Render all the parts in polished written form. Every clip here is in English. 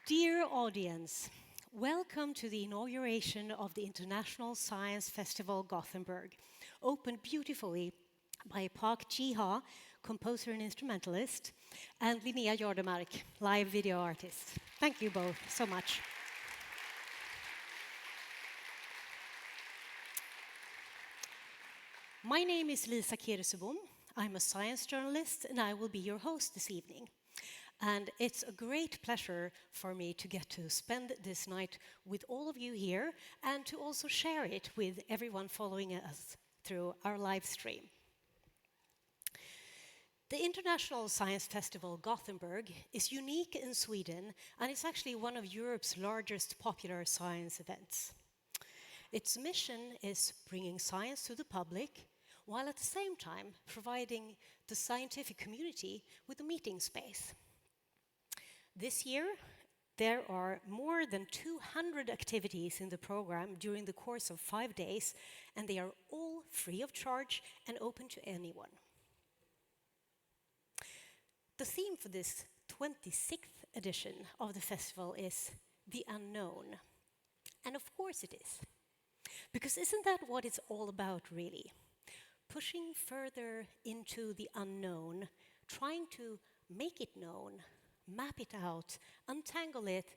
Dear audience, welcome to the inauguration of the International Science Festival Gothenburg, opened beautifully by Park Ji-ha, composer and instrumentalist, and Linnea Jordemark, live video artist. Thank you both so much. My name is Lisa Kirsebom. I'm a science journalist and I will be your host this evening. And it's a great pleasure for me to get to spend this night with all of you here and to also share it with everyone following us through our live stream. The International Science Festival Gothenburg is unique in Sweden and it's actually one of Europe's largest popular science events. Its mission is bringing science to the public while at the same time providing the scientific community with a meeting space. This year, there are more than 200 activities in the program during the course of 5 days, and they are all free of charge and open to anyone. The theme for this 26th edition of the festival is the unknown. And of course it is. Because isn't that what it's all about, really? Pushing further into the unknown, trying to make it known, map it out, untangle it,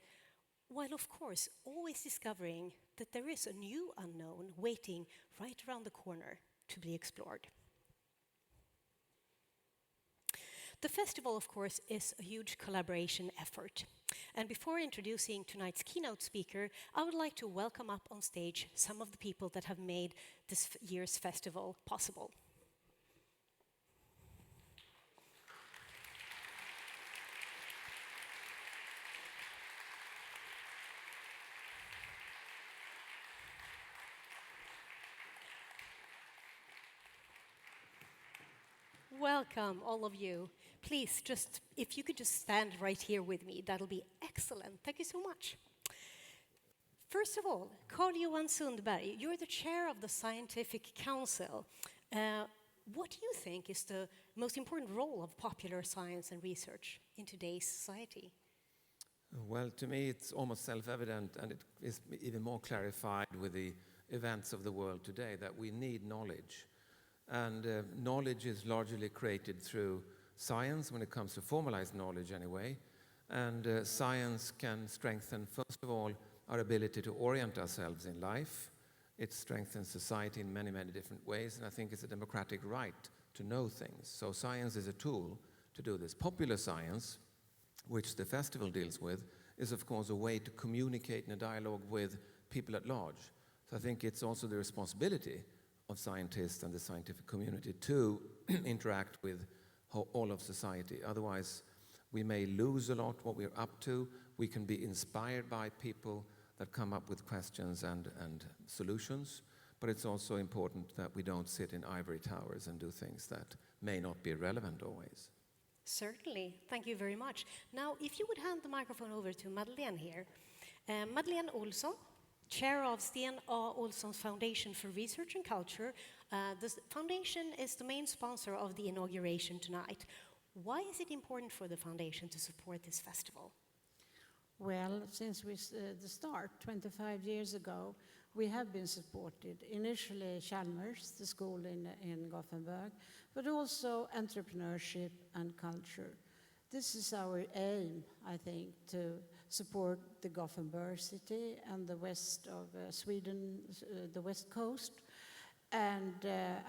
while of course always discovering that there is a new unknown waiting right around the corner to be explored. The festival, of course, is a huge collaboration effort. And before introducing tonight's keynote speaker, I would like to welcome up on stage some of the people that have made this year's festival possible. Welcome, all of you. Please, if you could just stand right here with me, that'll be excellent. Thank you so much. First of all, Carl-Johan Sundberg, you're the chair of the Scientific Council. What do you think is the most important role of popular science and research in today's society? Well, to me, it's almost self-evident, and it is even more clarified with the events of the world today, that we need knowledge. And knowledge is largely created through science, when it comes to formalized knowledge anyway. And science can strengthen, first of all, our ability to orient ourselves in life. It strengthens society in many, many different ways. And I think it's a democratic right to know things. So science is a tool to do this. Popular science, which the festival deals with, is of course a way to communicate in a dialogue with people at large. So I think it's also the responsibility of scientists and the scientific community to interact with all of society. Otherwise, we may lose a lot what we're up to. We can be inspired by people that come up with questions and solutions, but it's also important that we don't sit in ivory towers and do things that may not be relevant always. Certainly. Thank you very much. Now, if you would hand the microphone over to Madeleine here. Madeleine Olsson, Chair of Sten A. Olsson's Foundation for Research and Culture. The foundation is the main sponsor of the inauguration tonight. Why is it important for the foundation to support this festival? Well, since the start, 25 years ago, we have been supported. Initially, Chalmers, the school in Gothenburg, but also entrepreneurship and culture. This is our aim, I think, to support the Gothenburg city and the west of Sweden, the west coast. And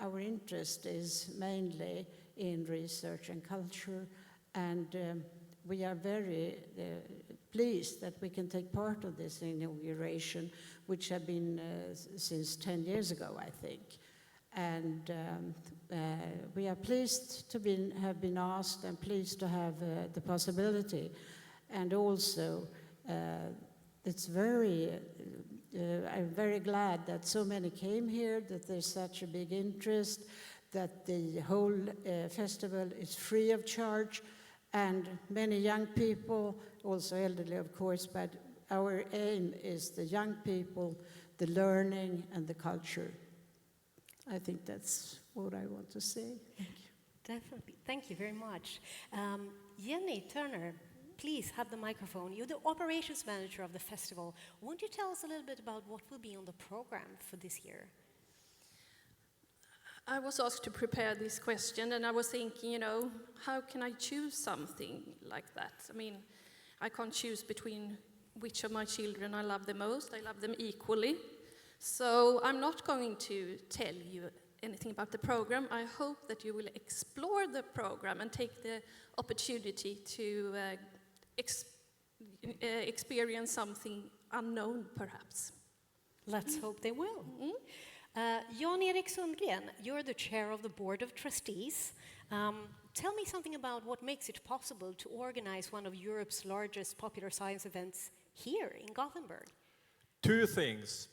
our interest is mainly in research and culture. And we are very pleased that we can take part of this inauguration, which have been since 10 years ago, I think. And we are pleased to have been asked and pleased to have the possibility. And also, I'm very glad that so many came here, that there's such a big interest, that the whole festival is free of charge, and many young people, also elderly of course, but our aim is the young people, the learning and the culture. I think that's what I want to say. Thank you. Definitely. Thank you very much. Jenny Turner, please have the microphone. You're the operations manager of the festival. Won't you tell us a little bit about what will be on the program for this year? I was asked to prepare this question, and I was thinking, how can I choose something like that? I mean, I can't choose between which of my children I love the most. I love them equally. So I'm not going to tell you anything about the program. I hope that you will explore the program and take the opportunity to experience something unknown, perhaps. Let's hope they will. Jan-Erik Sundgren, you're the chair of the Board of Trustees. Tell me something about what makes it possible to organize one of Europe's largest popular science events here in Gothenburg. Two things.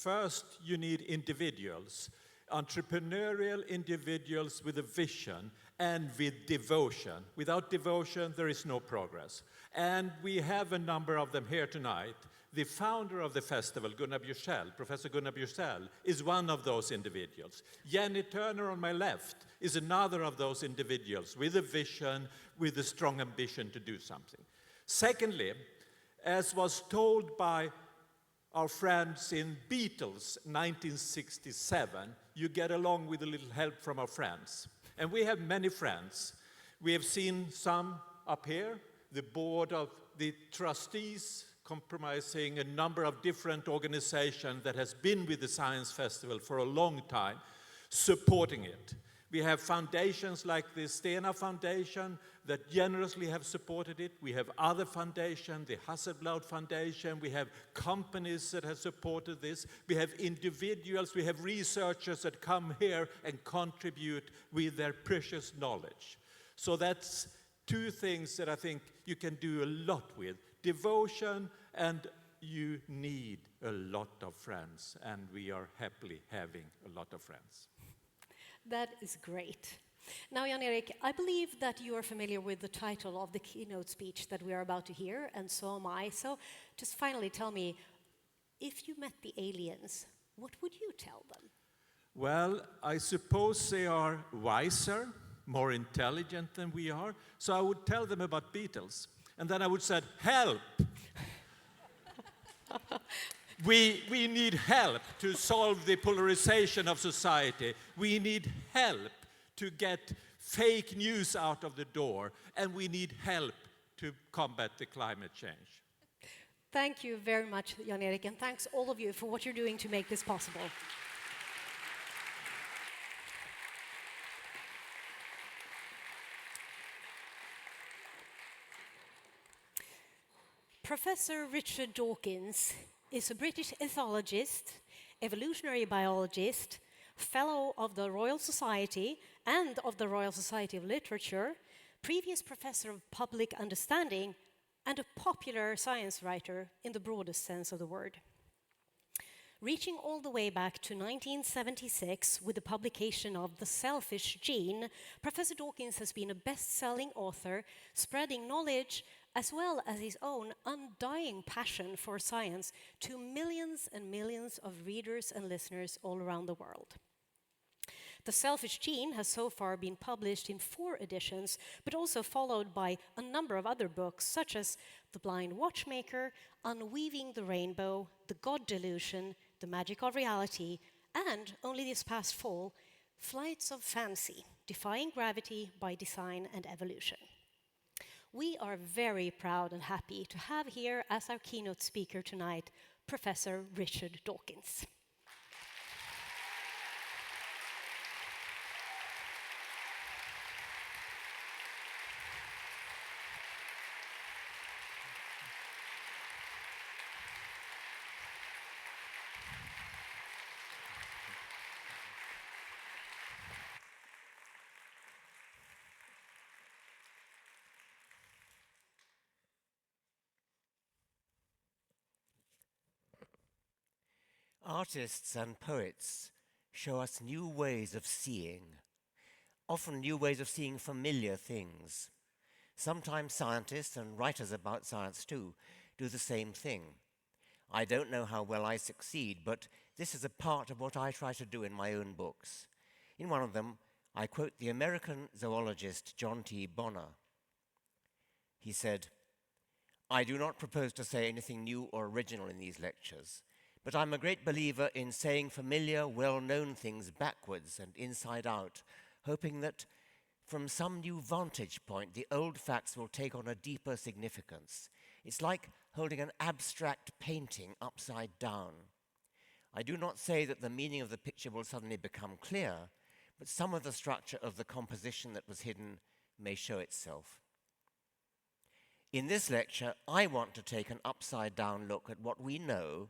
First, you need individuals, entrepreneurial individuals with a vision and with devotion. Without devotion, there is no progress. And we have a number of them here tonight. The founder of the festival, Professor Gunnar Bjursell, is one of those individuals. Jenny Turner on my left is another of those individuals with a vision, with a strong ambition to do something. Secondly, as was told by our friends in Beatles 1967, you get along with a little help from our friends. And we have many friends. We have seen some up here, the board of the trustees, comprising a number of different organizations that has been with the Science Festival for a long time, supporting it. We have foundations like the Stena Foundation that generously have supported it. We have other foundations, the Hasselblad Foundation. We have companies that have supported this. We have individuals, we have researchers that come here and contribute with their precious knowledge. So that's two things that I think you can do a lot with. Devotion, and you need a lot of friends, and we are happily having a lot of friends. That is great. Now, Jan-Erik, I believe that you are familiar with the title of the keynote speech that we are about to hear, and so am I. So just finally tell me, if you met the aliens, what would you tell them? Well, I suppose they are wiser, more intelligent than we are, so I would tell them about Beatles. And then I would say, help! We need help to solve the polarization of society. We need help to get fake news out of the door. And we need help to combat the climate change. Thank you very much, Jan-Erik, and thanks all of you for what you're doing to make this possible. Professor Richard Dawkins is a British ethologist, evolutionary biologist, fellow of the Royal Society and of the Royal Society of Literature, previous professor of public understanding, and a popular science writer in the broadest sense of the word. Reaching all the way back to 1976 with the publication of The Selfish Gene, Professor Dawkins has been a best-selling author, spreading knowledge as well as his own undying passion for science to millions and millions of readers and listeners all around the world. The Selfish Gene has so far been published in 4 editions, but also followed by a number of other books, such as The Blind Watchmaker, Unweaving the Rainbow, The God Delusion, The Magic of Reality, and, only this past fall, Flights of Fancy, Defying Gravity by Design and Evolution. We are very proud and happy to have here as our keynote speaker tonight, Professor Richard Dawkins. Artists and poets show us new ways of seeing, often new ways of seeing familiar things. Sometimes scientists and writers about science too do the same thing. I don't know how well I succeed, but this is a part of what I try to do in my own books. In one of them, I quote the American zoologist John T. Bonner. He said, "I do not propose to say anything new or original in these lectures, but I'm a great believer in saying familiar, well-known things backwards and inside out, hoping that from some new vantage point, the old facts will take on a deeper significance. It's like holding an abstract painting upside down. I do not say that the meaning of the picture will suddenly become clear, but some of the structure of the composition that was hidden may show itself." In this lecture, I want to take an upside-down look at what we know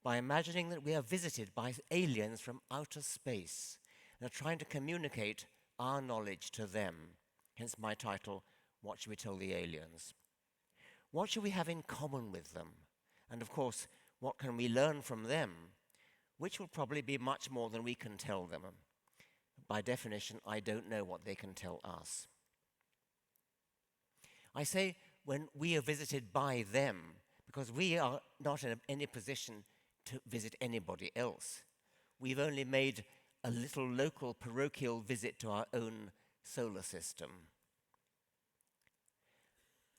by imagining that we are visited by aliens from outer space and are trying to communicate our knowledge to them. Hence my title, What Should We Tell the Aliens? What should we have in common with them? And of course, what can we learn from them? Which will probably be much more than we can tell them. By definition, I don't know what they can tell us. I say when we are visited by them, because we are not in any position to visit anybody else. We've only made a little local parochial visit to our own solar system.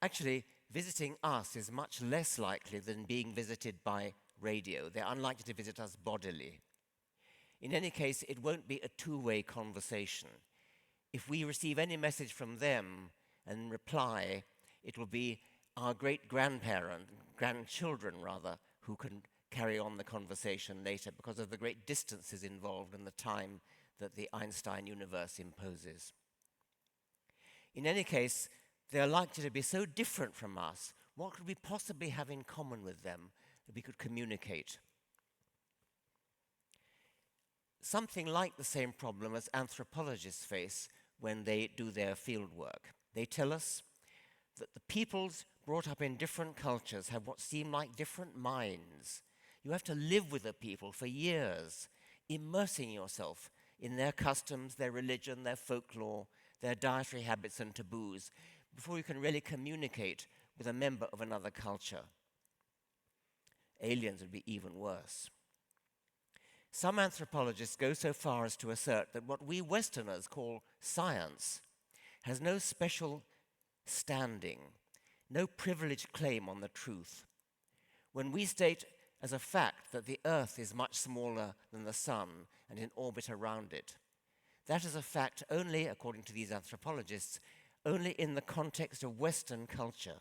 Actually, visiting us is much less likely than being visited by radio. They're unlikely to visit us bodily. In any case, it won't be a two-way conversation. If we receive any message from them and reply, it will be our grandchildren rather, who can carry on the conversation later because of the great distances involved and the time that the Einstein universe imposes. In any case, they are likely to be so different from us. What could we possibly have in common with them that we could communicate? Something like the same problem as anthropologists face when they do their field work. They tell us that the peoples brought up in different cultures have what seem like different minds. You have to live with the people for years, immersing yourself in their customs, their religion, their folklore, their dietary habits and taboos, before you can really communicate with a member of another culture. Aliens would be even worse. Some anthropologists go so far as to assert that what we Westerners call science has no special standing, no privileged claim on the truth. When we state as a fact that the Earth is much smaller than the Sun and in orbit around it, that is a fact only, according to these anthropologists, only in the context of Western culture.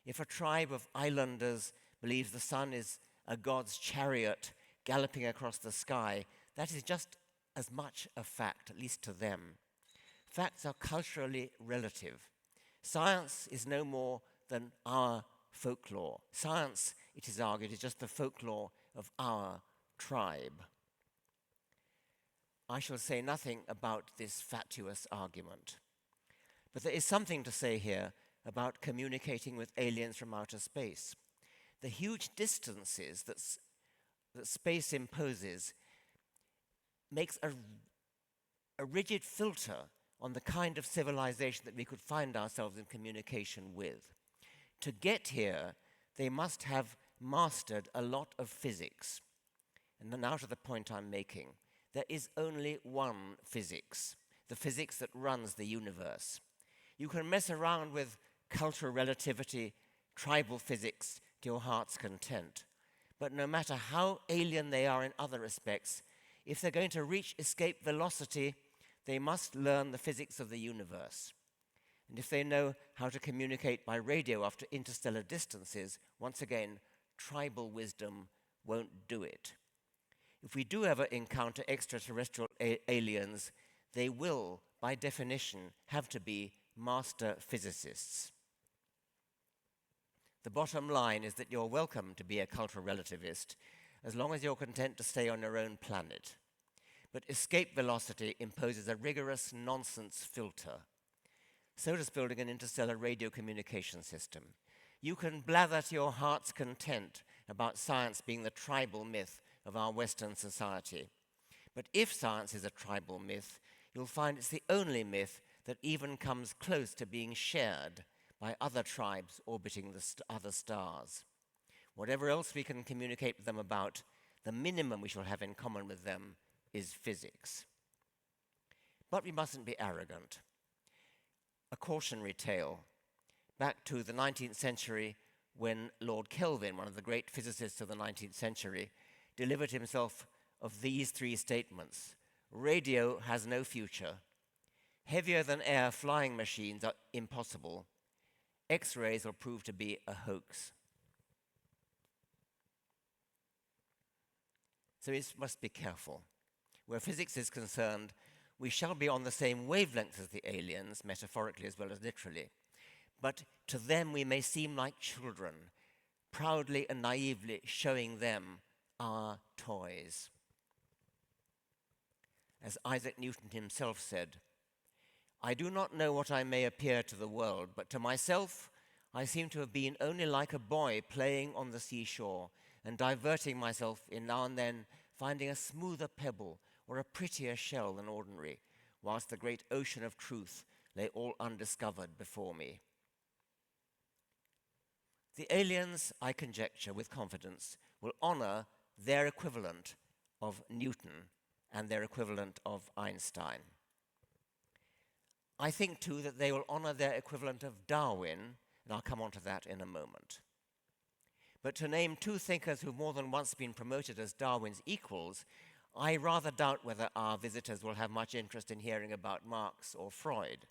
If a tribe of islanders believes the Sun is a god's chariot galloping across the sky, that is just as much a fact, at least to them. Facts are culturally relative. Science is no more than our folklore. Science, it is argued, is just the folklore of our tribe. I shall say nothing about this fatuous argument. But there is something to say here about communicating with aliens from outer space. The huge distances that space imposes makes a rigid filter on the kind of civilization that we could find ourselves in communication with. To get here, they must have mastered a lot of physics. And now to the point I'm making. There is only one physics, the physics that runs the universe. You can mess around with cultural relativity, tribal physics to your heart's content. But no matter how alien they are in other respects, if they're going to reach escape velocity, they must learn the physics of the universe. And if they know how to communicate by radio after interstellar distances, once again, tribal wisdom won't do it. If we do ever encounter extraterrestrial aliens, they will, by definition, have to be master physicists. The bottom line is that you're welcome to be a cultural relativist as long as you're content to stay on your own planet. But escape velocity imposes a rigorous nonsense filter. So does building an interstellar radio communication system. You can blather to your heart's content about science being the tribal myth of our Western society. But if science is a tribal myth, you'll find it's the only myth that even comes close to being shared by other tribes orbiting the other stars. Whatever else we can communicate with them about, the minimum we shall have in common with them is physics. But we mustn't be arrogant. A cautionary tale. back to the 19th century when Lord Kelvin, one of the great physicists of the 19th century, delivered himself of these three statements. Radio has no future. Heavier than air flying machines are impossible. X-rays will prove to be a hoax. So we must be careful. Where physics is concerned, we shall be on the same wavelength as the aliens, metaphorically as well as literally. But to them we may seem like children, proudly and naively showing them our toys. As Isaac Newton himself said, "I do not know what I may appear to the world, but to myself I seem to have been only like a boy playing on the seashore and diverting myself in now and then finding a smoother pebble or a prettier shell than ordinary, whilst the great ocean of truth lay all undiscovered before me." The aliens, I conjecture with confidence, will honor their equivalent of Newton and their equivalent of Einstein. I think, too, that they will honor their equivalent of Darwin, and I'll come on to that in a moment. But to name two thinkers who've more than once been promoted as Darwin's equals, I rather doubt whether our visitors will have much interest in hearing about Marx or Freud,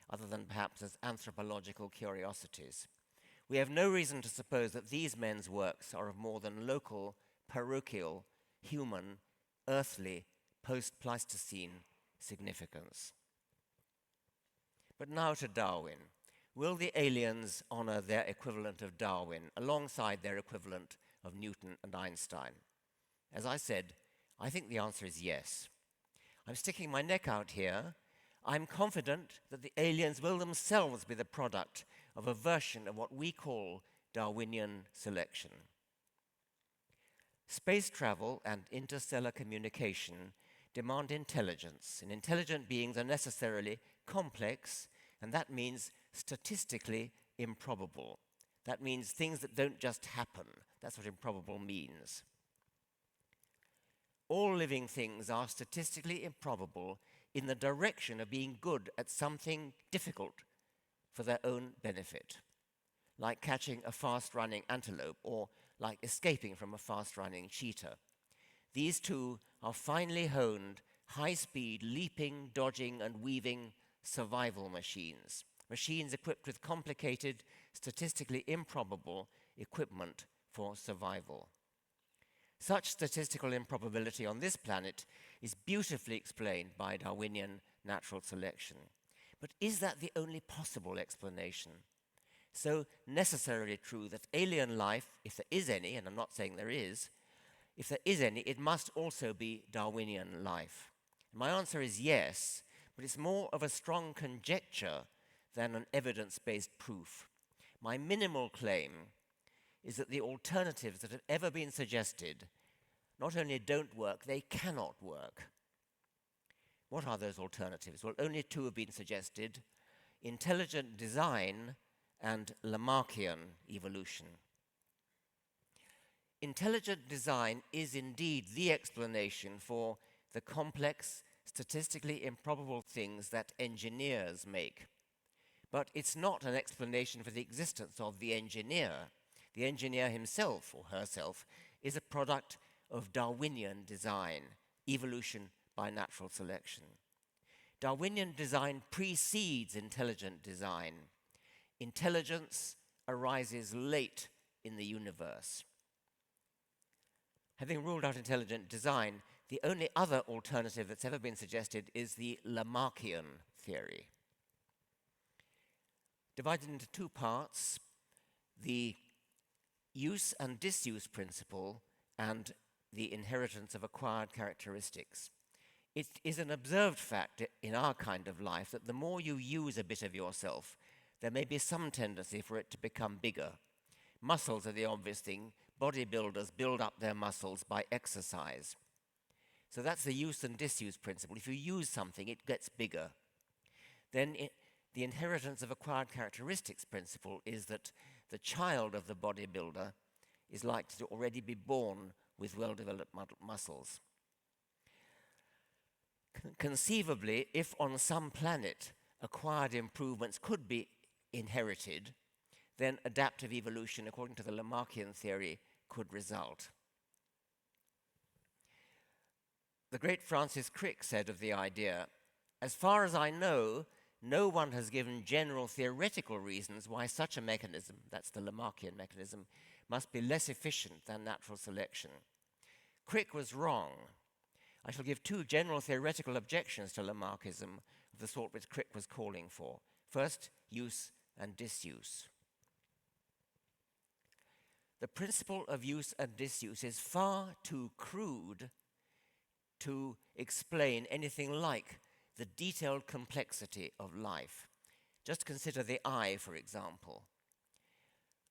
other than perhaps as anthropological curiosities. We have no reason to suppose that these men's works are of more than local, parochial, human, earthly, post-Pleistocene significance. But now to Darwin. Will the aliens honor their equivalent of Darwin alongside their equivalent of Newton and Einstein? As I said, I think the answer is yes. I'm sticking my neck out here. I'm confident that the aliens will themselves be the product of a version of what we call Darwinian selection. Space travel and interstellar communication demand intelligence, and intelligent beings are necessarily complex, and that means statistically improbable. That means things that don't just happen. That's what improbable means. All living things are statistically improbable in the direction of being good at something difficult for their own benefit, like catching a fast-running antelope or like escaping from a fast-running cheetah. These two are finely honed, high-speed, leaping, dodging, and weaving survival machines, machines equipped with complicated, statistically improbable equipment for survival. Such statistical improbability on this planet is beautifully explained by Darwinian natural selection. But is that the only possible explanation? So necessarily true that alien life, if there is any, and I'm not saying there is, if there is any, it must also be Darwinian life. My answer is yes, but it's more of a strong conjecture than an evidence-based proof. My minimal claim is that the alternatives that have ever been suggested not only don't work, they cannot work. What are those alternatives? Well, only two have been suggested: intelligent design and Lamarckian evolution. Intelligent design is indeed the explanation for the complex, statistically improbable things that engineers make. But it's not an explanation for the existence of the engineer. The engineer himself or herself is a product of Darwinian design, evolution by natural selection. Darwinian design precedes intelligent design. Intelligence arises late in the universe. Having ruled out intelligent design, the only other alternative that's ever been suggested is the Lamarckian theory. Divided into two parts, the use and disuse principle and the inheritance of acquired characteristics. It is an observed fact in our kind of life that the more you use a bit of yourself, there may be some tendency for it to become bigger. Muscles are the obvious thing. Bodybuilders build up their muscles by exercise. So that's the use and disuse principle. If you use something, it gets bigger. Then the inheritance of acquired characteristics principle is that the child of the bodybuilder is likely to already be born with well-developed muscles. Conceivably, if on some planet acquired improvements could be inherited, then adaptive evolution, according to the Lamarckian theory, could result. The great Francis Crick said of the idea, "As far as I know, no one has given general theoretical reasons why such a mechanism," that's the Lamarckian mechanism, "must be less efficient than natural selection." Crick was wrong. I shall give two general theoretical objections to Lamarckism of the sort which Crick was calling for. First, use and disuse. The principle of use and disuse is far too crude to explain anything like the detailed complexity of life. Just consider the eye, for example.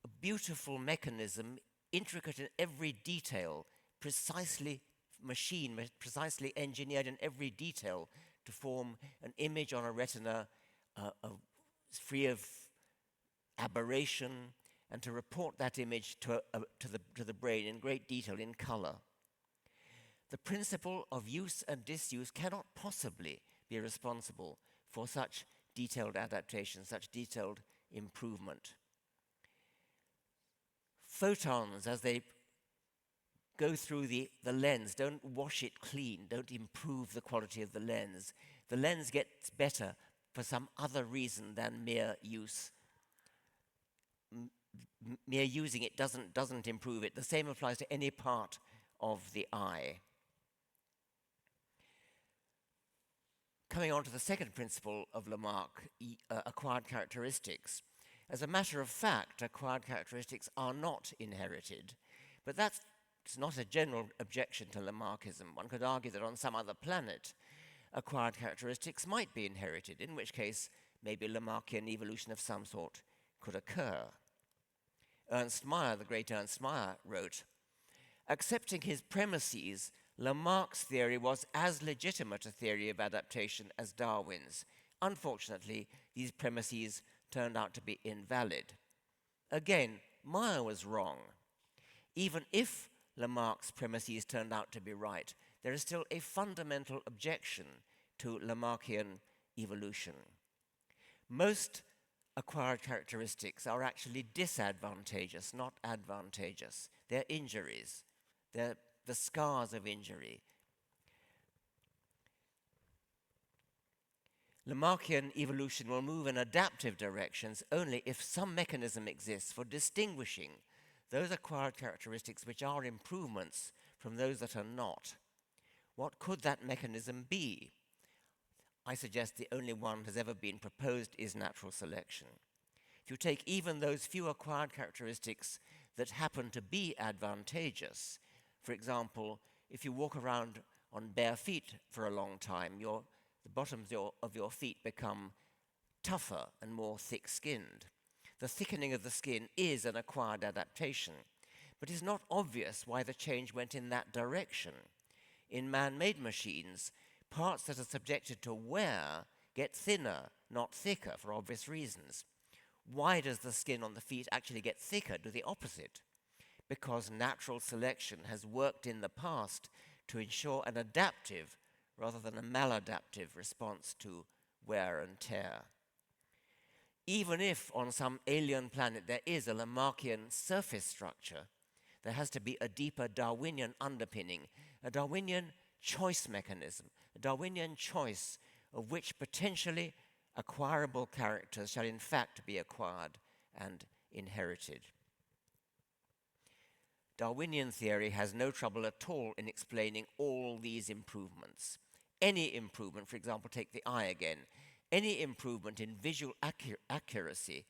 A beautiful mechanism, intricate in every detail, precisely engineered in every detail to form an image on a retina free of aberration, and to report that image to the brain in great detail, in color. The principle of use and disuse cannot possibly be responsible for such detailed adaptation, such detailed improvement. Photons, as they go through the lens, don't wash it clean, don't improve the quality of the lens. The lens gets better for some other reason than mere use. Mere using it doesn't improve it. The same applies to any part of the eye. Coming on to the second principle of Lamarck, acquired characteristics. As a matter of fact, acquired characteristics are not inherited, but that's not a general objection to Lamarckism. One could argue that on some other planet, acquired characteristics might be inherited, in which case maybe Lamarckian evolution of some sort could occur. Ernst Mayr, the great Ernst Mayr, wrote, "Accepting his premises, Lamarck's theory was as legitimate a theory of adaptation as Darwin's. Unfortunately, these premises turned out to be invalid." Again, Mayr was wrong. Even if Lamarck's premises turned out to be right, there is still a fundamental objection to Lamarckian evolution. Most acquired characteristics are actually disadvantageous, not advantageous. They're injuries. They're the scars of injury. Lamarckian evolution will move in adaptive directions only if some mechanism exists for distinguishing those acquired characteristics which are improvements from those that are not. What could that mechanism be? I suggest the only one has ever been proposed is natural selection. If you take even those few acquired characteristics that happen to be advantageous, for example, if you walk around on bare feet for a long time, the bottoms of your feet become tougher and more thick-skinned. The thickening of the skin is an acquired adaptation, but it's not obvious why the change went in that direction. In man-made machines, parts that are subjected to wear get thinner, not thicker, for obvious reasons. Why does the skin on the feet actually get thicker? Do the opposite. Because natural selection has worked in the past to ensure an adaptive rather than a maladaptive response to wear and tear. Even if on some alien planet there is a Lamarckian surface structure, there has to be a deeper Darwinian underpinning, a Darwinian choice mechanism, a Darwinian choice of which potentially acquirable characters shall in fact be acquired and inherited. Darwinian theory has no trouble at all in explaining all these improvements. Any improvement, for example, take the eye again, any improvement in visual accuracy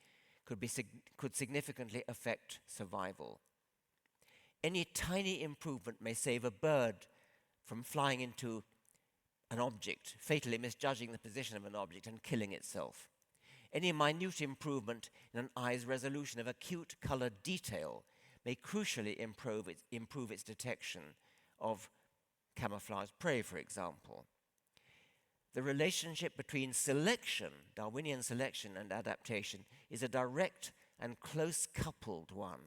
could significantly affect survival. Any tiny improvement may save a bird from flying into an object, fatally misjudging the position of an object and killing itself. Any minute improvement in an eye's resolution of acute colored detail may crucially improve its detection of camouflaged prey, for example. The relationship between selection, Darwinian selection, and adaptation is a direct and close-coupled one.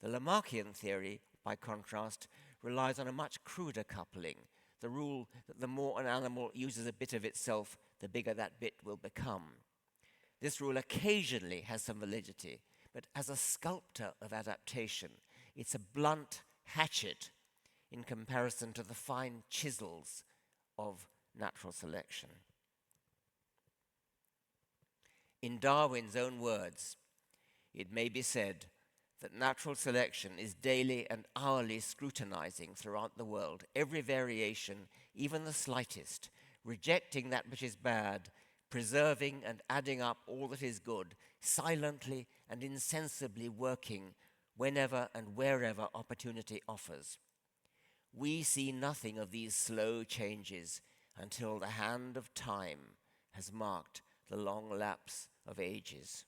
The Lamarckian theory, by contrast, relies on a much cruder coupling, the rule that the more an animal uses a bit of itself, the bigger that bit will become. This rule occasionally has some validity, but as a sculptor of adaptation, it's a blunt hatchet in comparison to the fine chisels of natural selection. In Darwin's own words, it may be said that natural selection is daily and hourly scrutinizing throughout the world every variation, even the slightest, rejecting that which is bad, preserving and adding up all that is good, silently and insensibly working whenever and wherever opportunity offers. We see nothing of these slow changes until the hand of time has marked the long lapse of ages.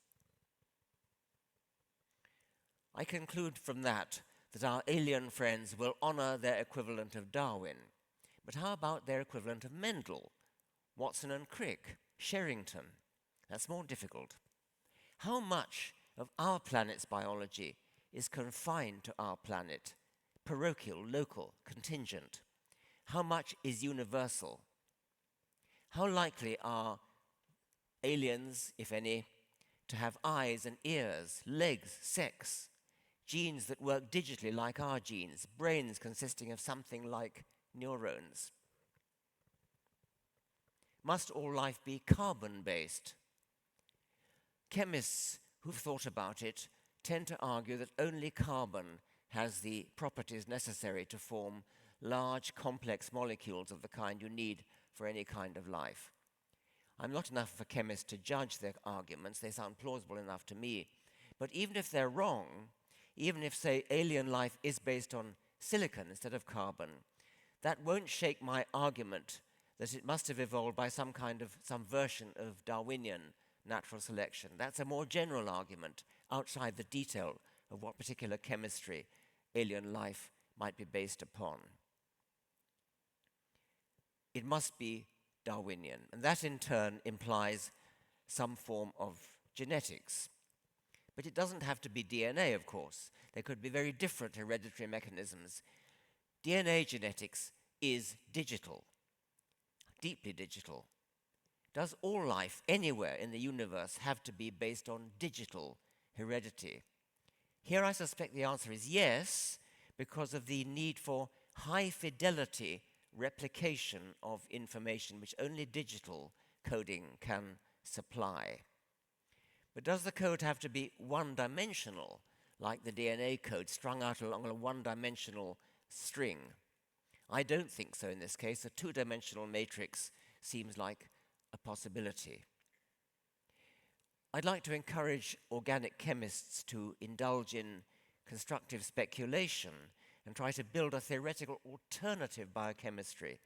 I conclude from that our alien friends will honor their equivalent of Darwin. But how about their equivalent of Mendel, Watson and Crick, Sherrington? That's more difficult. How much of our planet's biology is confined to our planet, parochial, local, contingent? How much is universal? How likely are aliens, if any, to have eyes and ears, legs, sex, genes that work digitally like our genes, brains consisting of something like neurons? Must all life be carbon-based? Chemists who've thought about it tend to argue that only carbon has the properties necessary to form large, complex molecules of the kind you need for any kind of life. I'm not enough of a chemist to judge their arguments. They sound plausible enough to me. But even if they're wrong, even if, say, alien life is based on silicon instead of carbon, that won't shake my argument that it must have evolved by some version of Darwinian natural selection. That's a more general argument outside the detail of what particular chemistry alien life might be based upon. It must be Darwinian, and that in turn implies some form of genetics. But it doesn't have to be DNA, of course. There could be very different hereditary mechanisms. DNA genetics is digital, deeply digital. Does all life anywhere in the universe have to be based on digital heredity? Here I suspect the answer is yes, because of the need for high fidelity replication of information which only digital coding can supply. But does the code have to be one-dimensional, like the DNA code strung out along a one-dimensional string? I don't think so in this case. A two-dimensional matrix seems like a possibility. I'd like to encourage organic chemists to indulge in constructive speculation and try to build a theoretical alternative biochemistry,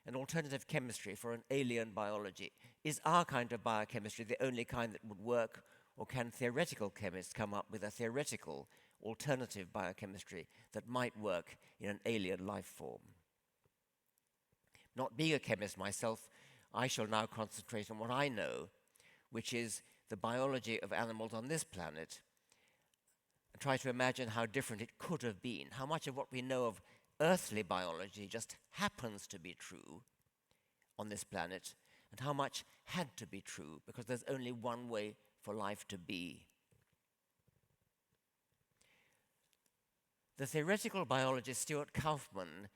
an alternative chemistry for an alien biology. Is our kind of biochemistry the only kind that would work, or can theoretical chemists come up with a theoretical alternative biochemistry that might work in an alien life form? Not being a chemist myself, I shall now concentrate on what I know, which is the biology of animals on this planet, and try to imagine how different it could have been, how much of what we know of earthly biology just happens to be true on this planet, and how much had to be true because there's only one way for life to be. The theoretical biologist Stuart Kauffman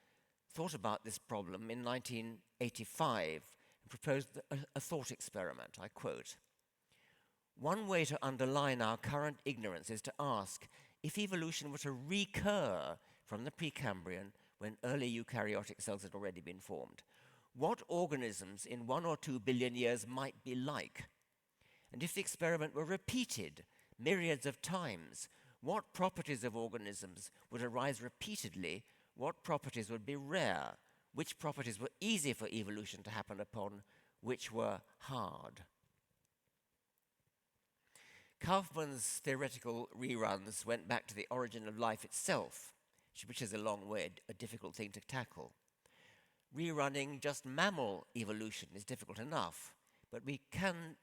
thought about this problem in 1985 and proposed a thought experiment. I quote, "One way to underline our current ignorance is to ask if evolution were to recur from the Precambrian when early eukaryotic cells had already been formed. What organisms in 1 or 2 billion years might be like? And if the experiment were repeated myriads of times, what properties of organisms would arise repeatedly? What properties would be rare? Which properties were easy for evolution to happen upon? Which were hard?" Kauffman's theoretical reruns went back to the origin of life itself, which is a long way, a difficult thing to tackle. Rerunning just mammal evolution is difficult enough, but we can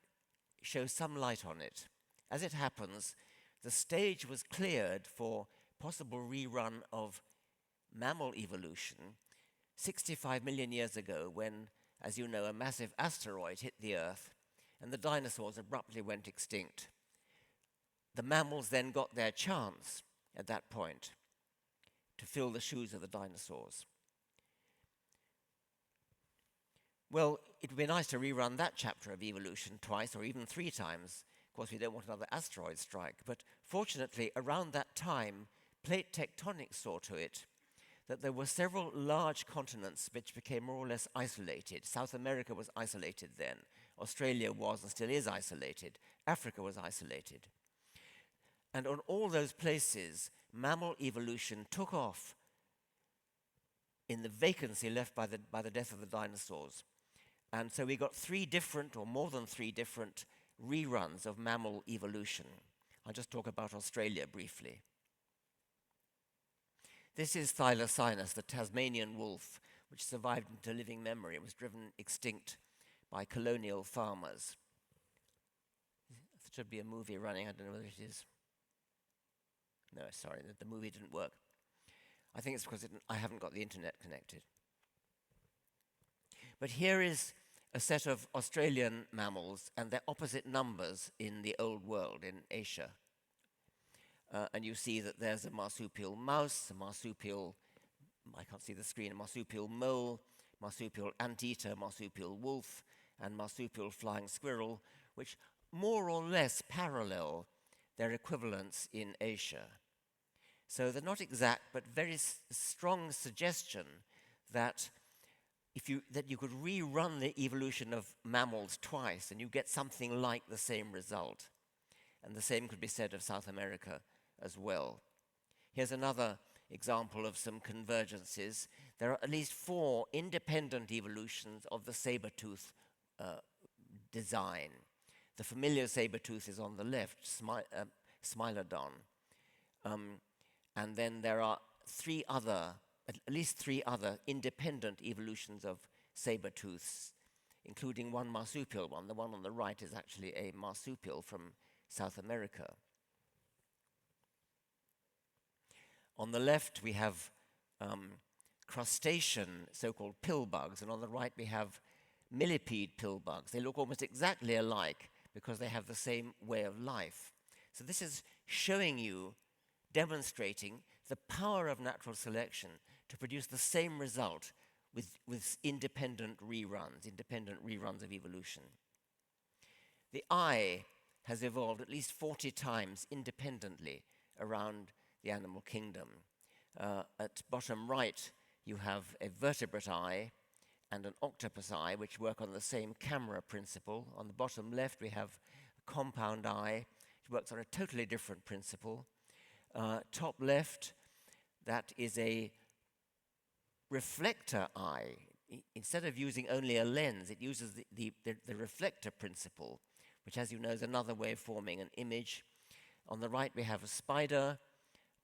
show some light on it. As it happens, the stage was cleared for possible rerun of mammal evolution 65 million years ago when, as you know, a massive asteroid hit the Earth and the dinosaurs abruptly went extinct. The mammals then got their chance at that point to fill the shoes of the dinosaurs. Well, it would be nice to rerun that chapter of evolution twice or even 3 times. Of course, we don't want another asteroid strike. But fortunately, around that time, plate tectonics saw to it that there were several large continents which became more or less isolated. South America was isolated then. Australia was and still is isolated. Africa was isolated. And on all those places, mammal evolution took off in the vacancy left by the death of the dinosaurs. And so we got 3 different, or more than 3 different, reruns of mammal evolution. I'll just talk about Australia briefly. This is Thylacinus, the Tasmanian wolf, which survived into living memory. It was driven extinct by colonial farmers. There should be a movie running, I don't know whether it is. No, sorry, the movie didn't work. I think it's because I haven't got the internet connected. But here is a set of Australian mammals and their opposite numbers in the old world, in Asia. And you see that there's a marsupial mouse, a marsupial, I can't see the screen, a marsupial mole, marsupial anteater, marsupial wolf, and marsupial flying squirrel, which more or less parallel their equivalents in Asia. So they're not exact, but very strong suggestion that you could rerun the evolution of mammals twice and you get something like the same result. And the same could be said of South America as well. Here's another example of some convergences. There are at least 4 independent evolutions of the saber-tooth design. The familiar saber-tooth is on the left, Smilodon. And then there are at least three other independent evolutions of saber-tooths, including one marsupial one. The one on the right is actually a marsupial from South America. On the left, we have crustacean, so-called pillbugs, and on the right, we have millipede pillbugs. They look almost exactly alike because they have the same way of life. So this is showing you, demonstrating the power of natural selection to produce the same result with independent reruns of evolution. The eye has evolved at least 40 times independently around the animal kingdom. At bottom right, you have a vertebrate eye and an octopus eye, which work on the same camera principle. On the bottom left, we have a compound eye, which works on a totally different principle. Top left, that is a reflector eye. Instead of using only a lens, it uses the reflector principle, which, as you know, is another way of forming an image. On the right, we have a spider.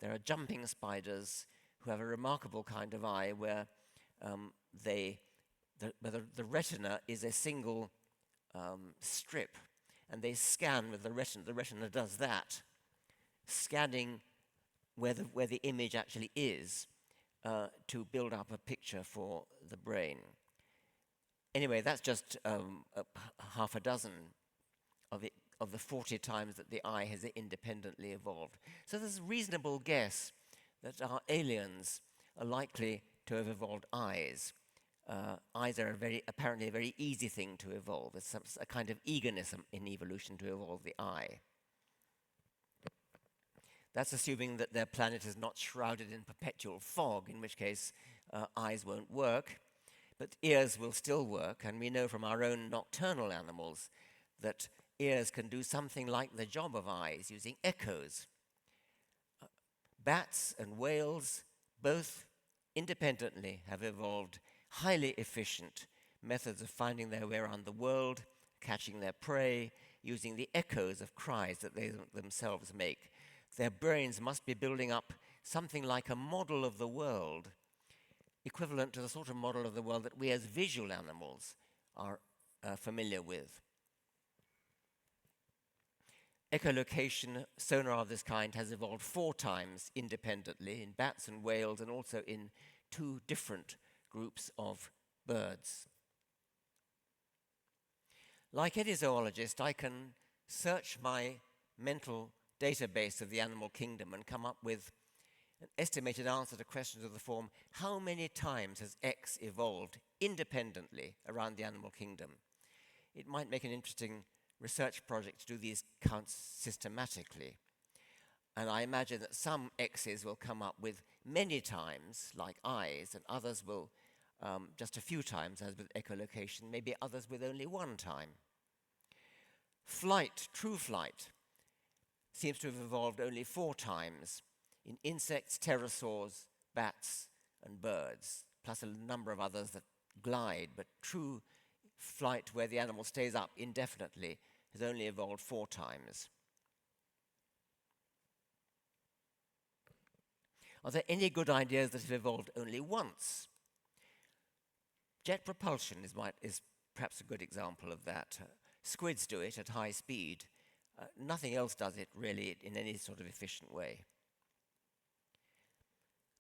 There are jumping spiders who have a remarkable kind of eye where the retina is a single strip, and they scan with the retina. The retina does that, scanning where the image actually is to build up a picture for the brain. Anyway, that's just half a dozen of the 40 times that the eye has independently evolved. So there's a reasonable guess that our aliens are likely to have evolved eyes. Eyes are apparently a very easy thing to evolve. It's a kind of eagerness in evolution to evolve the eye. That's assuming that their planet is not shrouded in perpetual fog, in which case eyes won't work, but ears will still work, and we know from our own nocturnal animals that ears can do something like the job of eyes using echoes. Bats and whales both independently have evolved highly efficient methods of finding their way around the world, catching their prey, using the echoes of cries that they themselves make. Their brains must be building up something like a model of the world, equivalent to the sort of model of the world that we as visual animals are familiar with. Echolocation, sonar of this kind, has evolved 4 times independently in bats and whales, and also in 2 different groups of birds. Like any zoologist, I can search my mental database of the animal kingdom and come up with an estimated answer to questions of the form, how many times has X evolved independently around the animal kingdom? It might make an interesting research project to do these counts systematically. And I imagine that some X's will come up with many times, like eyes, and others will just a few times, as with echolocation, maybe others with only one time. Flight, true flight, seems to have evolved only 4 times in insects, pterosaurs, bats, and birds, plus a number of others that glide, but true flight where the animal stays up indefinitely has only evolved 4 times. Are there any good ideas that have evolved only once? Jet propulsion is perhaps a good example of that. Squids do it at high speed. Nothing else does it really in any sort of efficient way.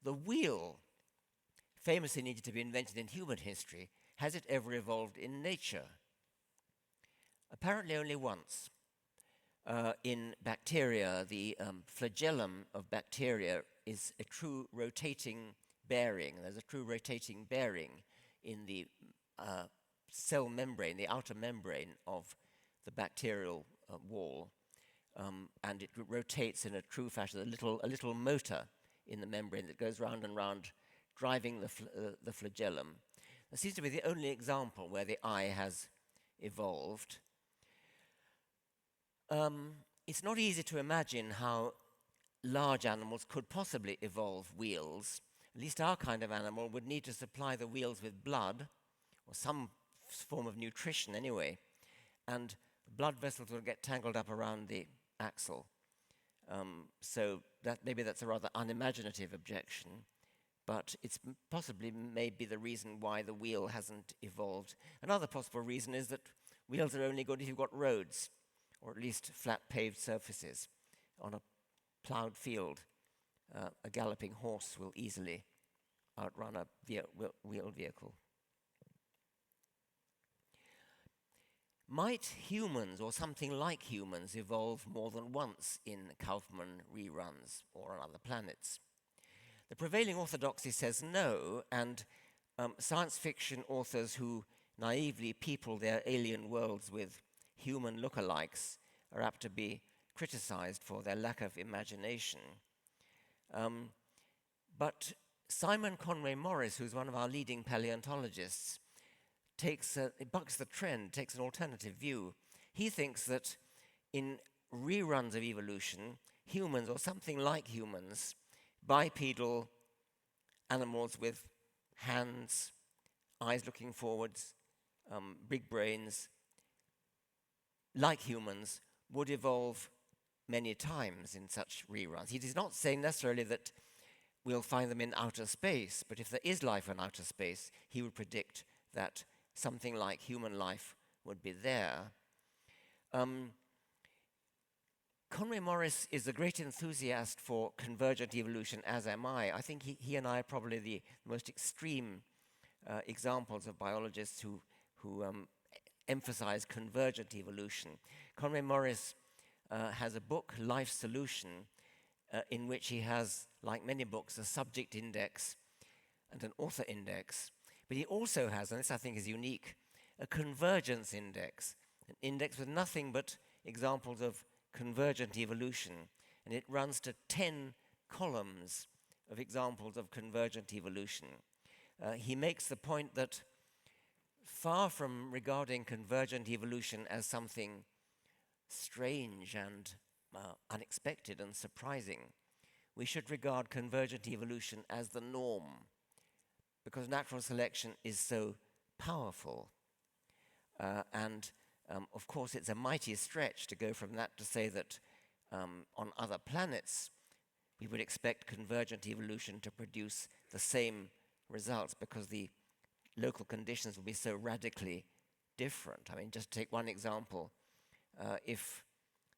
The wheel, famously needed to be invented in human history, has it ever evolved in nature? Apparently only once. In bacteria, the flagellum of bacteria is a true rotating bearing. There's a true rotating bearing in the cell membrane, the outer membrane of the bacterial wall, and it rotates in a true fashion. A little motor in the membrane that goes round and round, driving the flagellum. That seems to be the only example where the eye has evolved. It's not easy to imagine how large animals could possibly evolve wheels. At least our kind of animal would need to supply the wheels with blood, or some form of nutrition anyway, and blood vessels will get tangled up around the axle. So maybe that's a rather unimaginative objection, but it's possibly maybe the reason why the wheel hasn't evolved. Another possible reason is that wheels are only good if you've got roads, or at least flat paved surfaces. On a ploughed field, a galloping horse will easily outrun a wheeled vehicle. Might humans, or something like humans, evolve more than once in Kaufman reruns or on other planets? The prevailing orthodoxy says no, and science fiction authors who naively people their alien worlds with human lookalikes are apt to be criticized for their lack of imagination. But Simon Conway Morris, who's one of our leading paleontologists, it bucks the trend, takes an alternative view. He thinks that in reruns of evolution, humans, or something like humans, bipedal animals with hands, eyes looking forwards, big brains, like humans, would evolve many times in such reruns. He is not saying necessarily that we'll find them in outer space, but if there is life in outer space, he would predict that something like human life would be there. Conway Morris is a great enthusiast for convergent evolution, as am I. I think he and I are probably the most extreme examples of biologists who emphasize convergent evolution. Conway Morris has a book, Life's Solution, in which he has, like many books, a subject index and an author index. But he also has, and this I think is unique, a convergence index, an index with nothing but examples of convergent evolution. And it runs to 10 columns of examples of convergent evolution. He makes the point that far from regarding convergent evolution as something strange and unexpected and surprising, we should regard convergent evolution as the norm, because natural selection is so powerful. Of course, it's a mighty stretch to go from that to say that on other planets we would expect convergent evolution to produce the same results, because the local conditions will be so radically different. I mean, just take one example. If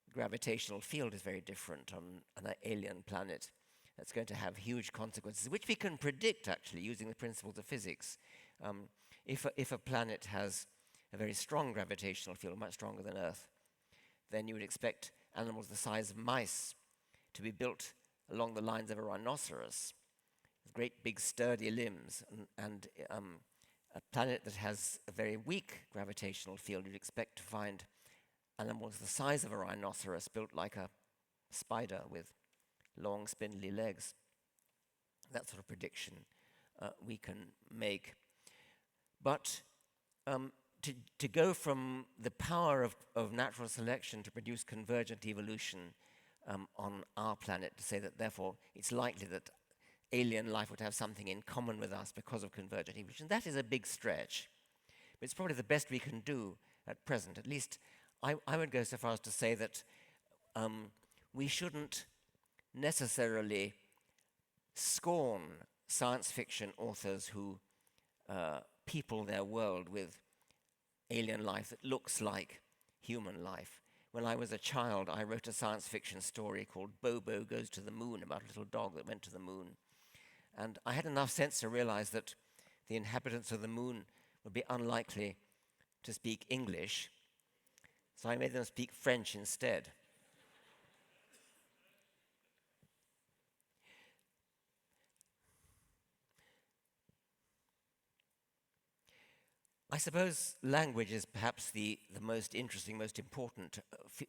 the gravitational field is very different on an alien planet, that's going to have huge consequences, which we can predict actually using the principles of physics. If a planet has a very strong gravitational field, much stronger than Earth, then you would expect animals the size of mice to be built along the lines of a rhinoceros, with great big sturdy limbs, and a planet that has a very weak gravitational field, you'd expect to find animals the size of a rhinoceros built like a spider with long spindly legs. That sort of prediction we can make. But to go from the power of natural selection to produce convergent evolution on our planet, to say that therefore it's likely that alien life would have something in common with us because of convergent evolution, that is a big stretch. But it's probably the best we can do at present. At least I would go so far as to say that we shouldn't necessarily scorn science fiction authors who people their world with alien life that looks like human life. When I was a child, I wrote a science fiction story called Bobo Goes to the Moon, about a little dog that went to the moon. And I had enough sense to realize that the inhabitants of the moon would be unlikely to speak English, so I made them speak French instead. I suppose language is perhaps the most interesting, most important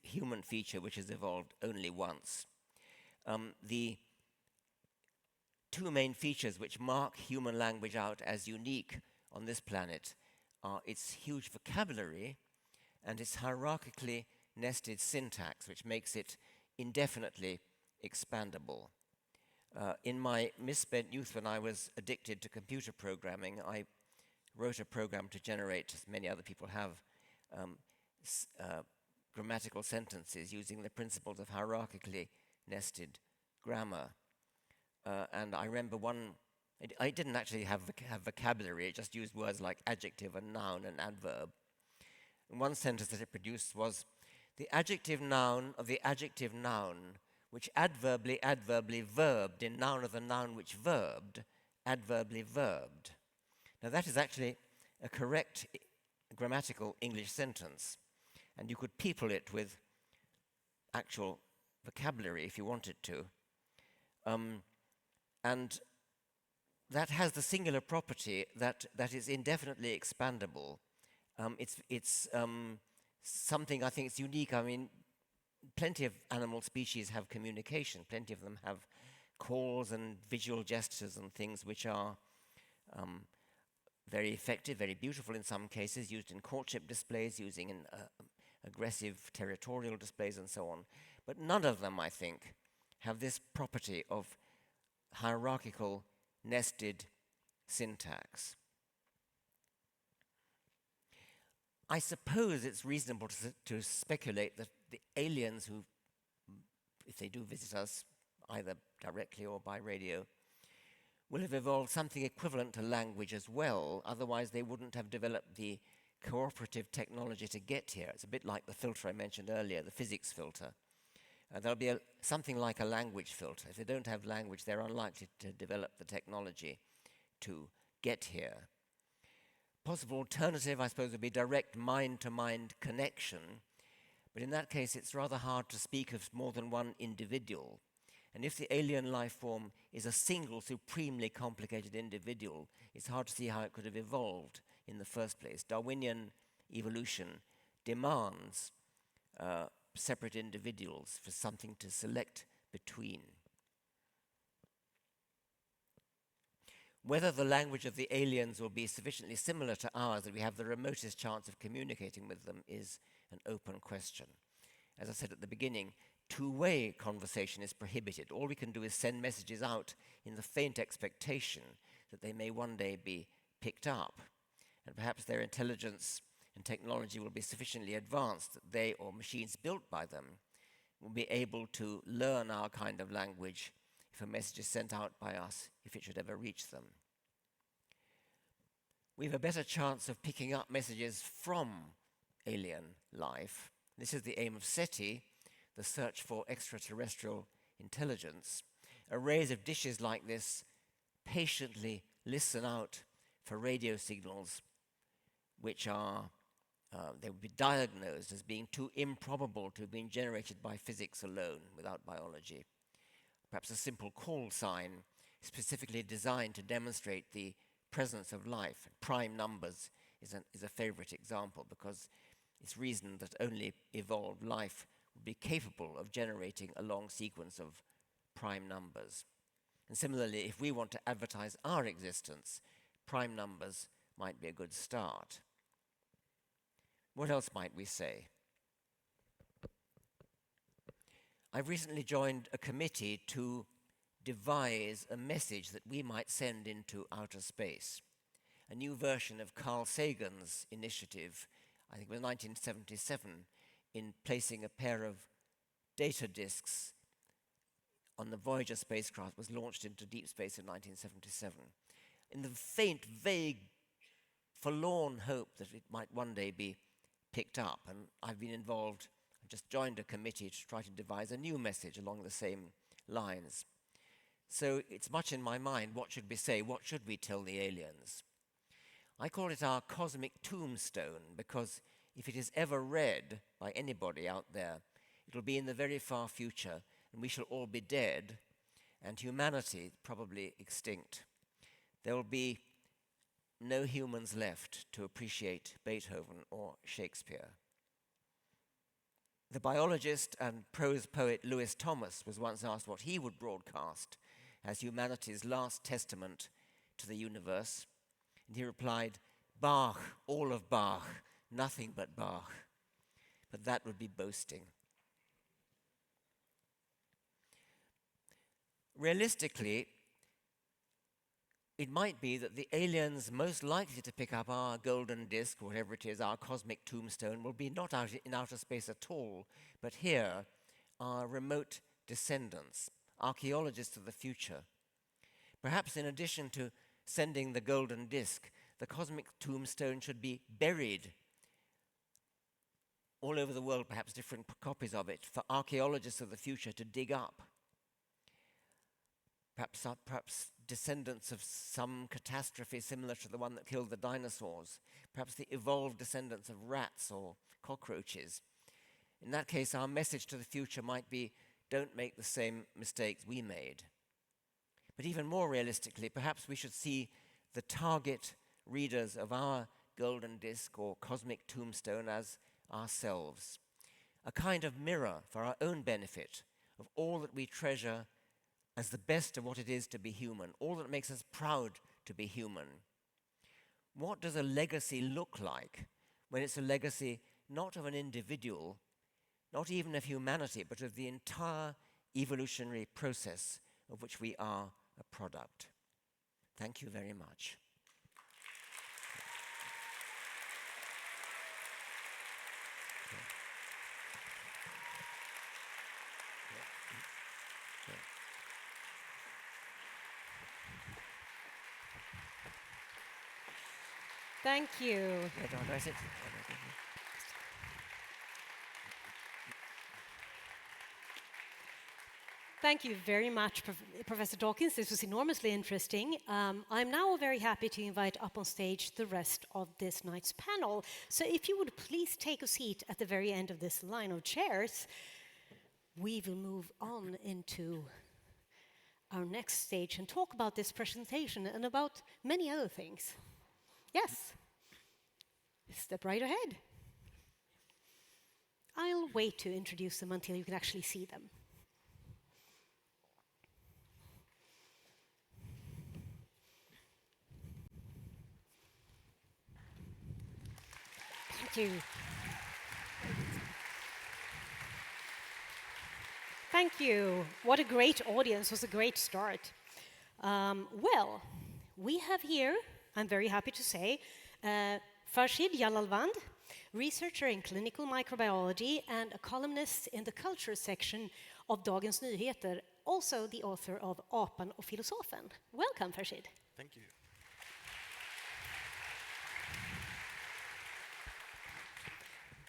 human feature which has evolved only once. The two main features which mark human language out as unique on this planet are its huge vocabulary and its hierarchically nested syntax, which makes it indefinitely expandable. In my misspent youth, when I was addicted to computer programming, I wrote a program to generate, as many other people have, grammatical sentences using the principles of hierarchically nested grammar. And I remember I didn't actually have vocabulary, it just used words like adjective and noun and adverb. And one sentence that it produced was, the adjective noun of the adjective noun, which adverbly verbed in noun of the noun which verbed, adverbly verbed. Now that is actually a correct grammatical English sentence, and you could people it with actual vocabulary if you wanted to. And that has the singular property that is indefinitely expandable. It's something I think is unique. I mean, plenty of animal species have communication. Plenty of them have calls and visual gestures and things which are very effective, very beautiful in some cases, used in courtship displays, using in aggressive territorial displays and so on. But none of them, I think, have this property of hierarchical nested syntax. I suppose it's reasonable to speculate that the aliens who, if they do visit us, either directly or by radio, will have evolved something equivalent to language as well. Otherwise, they wouldn't have developed the cooperative technology to get here. It's a bit like the filter I mentioned earlier, the physics filter. There'll be something like a language filter. If they don't have language, they're unlikely to develop the technology to get here. Possible alternative, I suppose, would be direct mind-to-mind connection. But in that case, it's rather hard to speak of more than one individual. And if the alien life form is a single, supremely complicated individual, it's hard to see how it could have evolved in the first place. Darwinian evolution demands separate individuals for something to select between. Whether the language of the aliens will be sufficiently similar to ours that we have the remotest chance of communicating with them is an open question. As I said at the beginning, two-way conversation is prohibited. All we can do is send messages out in the faint expectation that they may one day be picked up. And perhaps their intelligence and technology will be sufficiently advanced that they, or machines built by them, will be able to learn our kind of language if a message is sent out by us, if it should ever reach them. We have a better chance of picking up messages from alien life. This is the aim of SETI, the search for extraterrestrial intelligence. Arrays of dishes like this patiently listen out for radio signals which are they would be diagnosed as being too improbable to have been generated by physics alone without biology. Perhaps a simple call sign specifically designed to demonstrate the presence of life. Prime numbers is a favorite example because it's reasoned that only evolved life would be capable of generating a long sequence of prime numbers. And similarly, if we want to advertise our existence, prime numbers might be a good start. What else might we say? I've recently joined a committee to devise a message that we might send into outer space. A new version of Carl Sagan's initiative, I think it was 1977, in placing a pair of data disks on the Voyager spacecraft, was launched into deep space in 1977. In the faint, vague, forlorn hope that it might one day be picked up. And I've been involved, I've just joined a committee to try to devise a new message along the same lines. So it's much in my mind, what should we say? What should we tell the aliens? I call it our cosmic tombstone, because if it is ever read by anybody out there, it'll be in the very far future, and we shall all be dead, and humanity probably extinct. There will be no humans left to appreciate Beethoven or Shakespeare. The biologist and prose poet Lewis Thomas was once asked what he would broadcast as humanity's last testament to the universe, and he replied, Bach, all of Bach, nothing but Bach. But that would be boasting. Realistically, it might be that the aliens most likely to pick up our golden disk, whatever it is, our cosmic tombstone, will be not out in outer space at all, but here, our remote descendants, archaeologists of the future. Perhaps in addition to sending the golden disk, the cosmic tombstone should be buried all over the world, perhaps different copies of it, for archaeologists of the future to dig up. Perhaps descendants of some catastrophe similar to the one that killed the dinosaurs, perhaps the evolved descendants of rats or cockroaches. In that case, our message to the future might be, don't make the same mistakes we made. But even more realistically, perhaps we should see the target readers of our golden disk or cosmic tombstone as ourselves, a kind of mirror for our own benefit of all that we treasure as the best of what it is to be human, all that makes us proud to be human. What does a legacy look like when it's a legacy not of an individual, not even of humanity, but of the entire evolutionary process of which we are a product? Thank you very much. Thank you. Do I sit? Thank you very much, Professor Dawkins. This was enormously interesting. I'm now very happy to invite up on stage the rest of this night's panel. So if you would please take a seat at the very end of this line of chairs, we will move on into our next stage and talk about this presentation and about many other things. Yes, step right ahead. I'll wait to introduce them until you can actually see them. Thank you. Thank you. What a great audience. It was a great start. Well, we have here, I'm very happy to say, Farshid Yalalvand, researcher in clinical microbiology and a columnist in the culture section of Dagens Nyheter, also the author of Apan och filosofen. Welcome, Farshid. Thank you.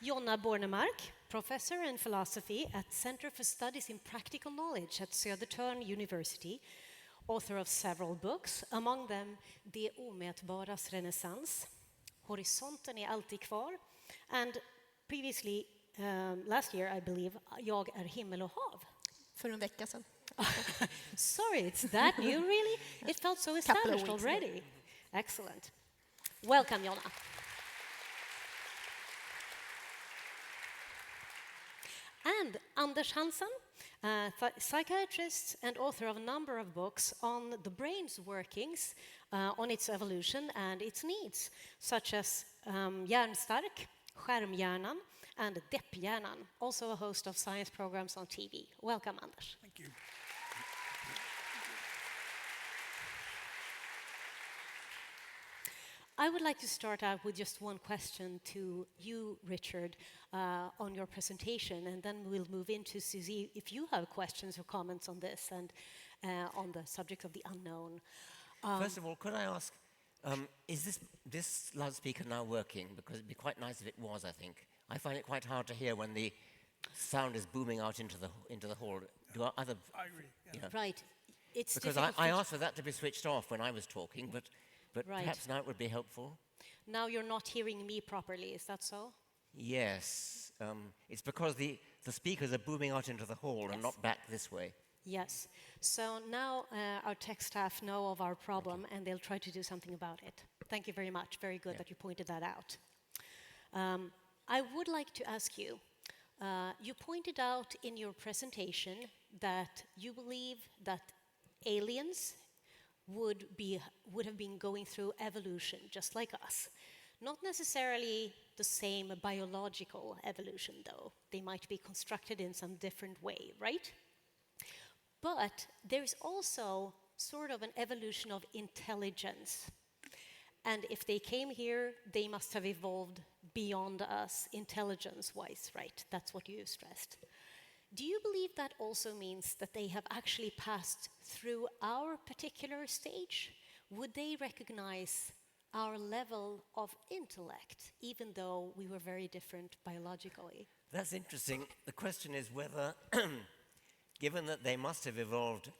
Jonna Bornemark, professor in philosophy at Center for Studies in Practical Knowledge at Södertörn University, author of several books, among them Det omätbaras renässans, Horisonten är alltid kvar, And previously, last year, I believe, Jag är himmel och hav. För en vecka sedan. Sorry, it's that new, really? It felt so Couple of established weeks already. Excellent. Welcome, Jonna. And Anders Hansen, psychiatrist and author of a number of books on the brain's workings, on its evolution and its needs, such as Hjärnstark, Skärmhjärnan, and Depphjärnan, also a host of science programs on TV. Welcome, Anders. Thank you. I would like to start out with just one question to you, Richard, on your presentation, and then we'll move into Susie if you have questions or comments on this and on the subject of the unknown. First of all, could I ask, is this loudspeaker now working? Because it'd be quite nice if it was, I think. I find it quite hard to hear when the sound is booming out into the hall. Do other? I agree. Yeah. Yeah. Right. It's Because difficult I to- asked for that to be switched off when I was talking, but Right. perhaps now it would be helpful. Now you're not hearing me properly, is that so? Yes, it's because the speakers are booming out into the hall and Yes. not back this way. Yes. So now our tech staff know of our problem and they'll try to do something about it. Thank you very much. Very good that you pointed that out. I would like to ask you, you pointed out in your presentation that you believe that aliens would have been going through evolution just like us. Not necessarily the same biological evolution, though. They might be constructed in some different way, right? But there's also sort of an evolution of intelligence. And if they came here, they must have evolved beyond us intelligence-wise, right? That's what you stressed. Do you believe that also means that they have actually passed through our particular stage? Would they recognize our level of intellect, even though we were very different biologically? That's interesting. The question is whether, given that they must have evolved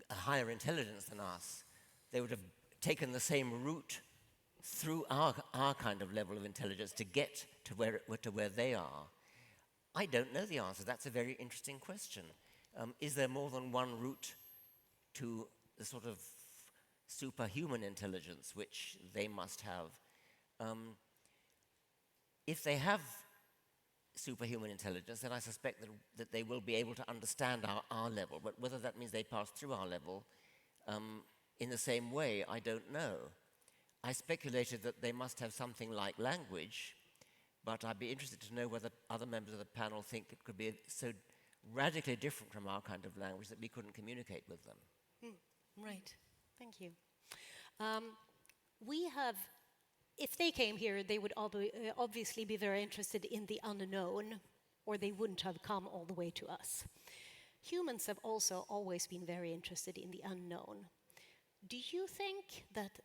a higher intelligence than us, they would have taken the same route through our kind of level of intelligence to get to where they are. I don't know the answer. That's a very interesting question. Is there more than one route to the sort of superhuman intelligence which they must have? If they have superhuman intelligence, then I suspect that they will be able to understand our level. But whether that means they pass through our level in the same way, I don't know. I speculated that they must have something like language, but I'd be interested to know whether other members of the panel think it could be so radically different from our kind of language that we couldn't communicate with them. Right. Thank you. If they came here, they would obviously be very interested in the unknown, or they wouldn't have come all the way to us. Humans have also always been very interested in the unknown. Do you think that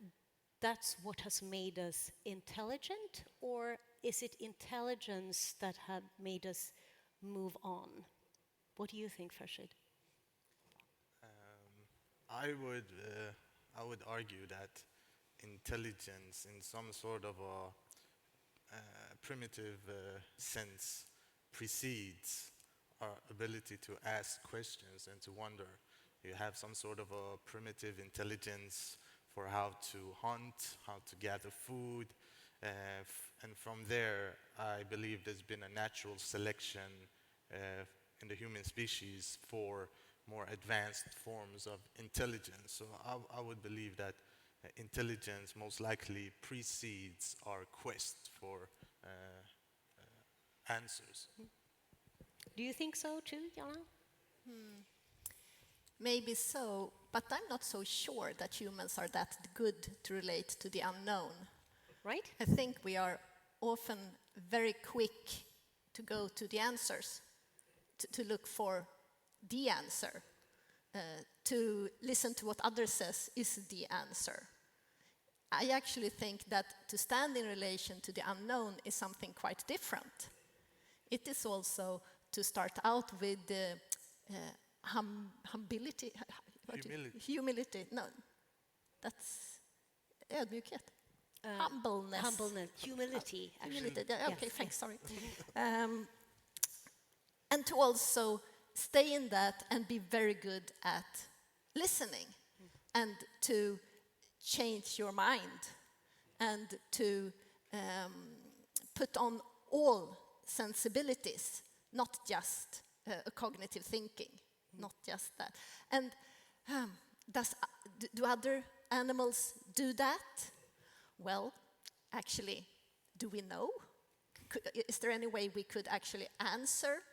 that's what has made us intelligent, or is it intelligence that have made us move on? What do you think, Farshid? I would argue that intelligence, in some sort of a primitive sense, precedes our ability to ask questions and to wonder. You have some sort of a primitive intelligence for how to hunt, how to gather food, and from there, I believe there's been a natural selection in the human species for more advanced forms of intelligence. So I would believe that intelligence most likely precedes our quest for answers. Do you think so too, Jana? Maybe so, but I'm not so sure that humans are that good to relate to the unknown. Right? I think we are often very quick to go to the answers, to look for the answer, to listen to what others says is the answer. I actually think that to stand in relation to the unknown is something quite different. It is also to start out with humility. Humility. Humility. No, that's ödmjukhet. humbleness. Humility, actually. Humility. Okay, Yes, thanks, yes. sorry. And to also stay in that and be very good at listening and to change your mind and to put on all sensibilities, not just a cognitive thinking, not just that. And do other animals do that? Well, actually, do we know? Is there any way we could actually answer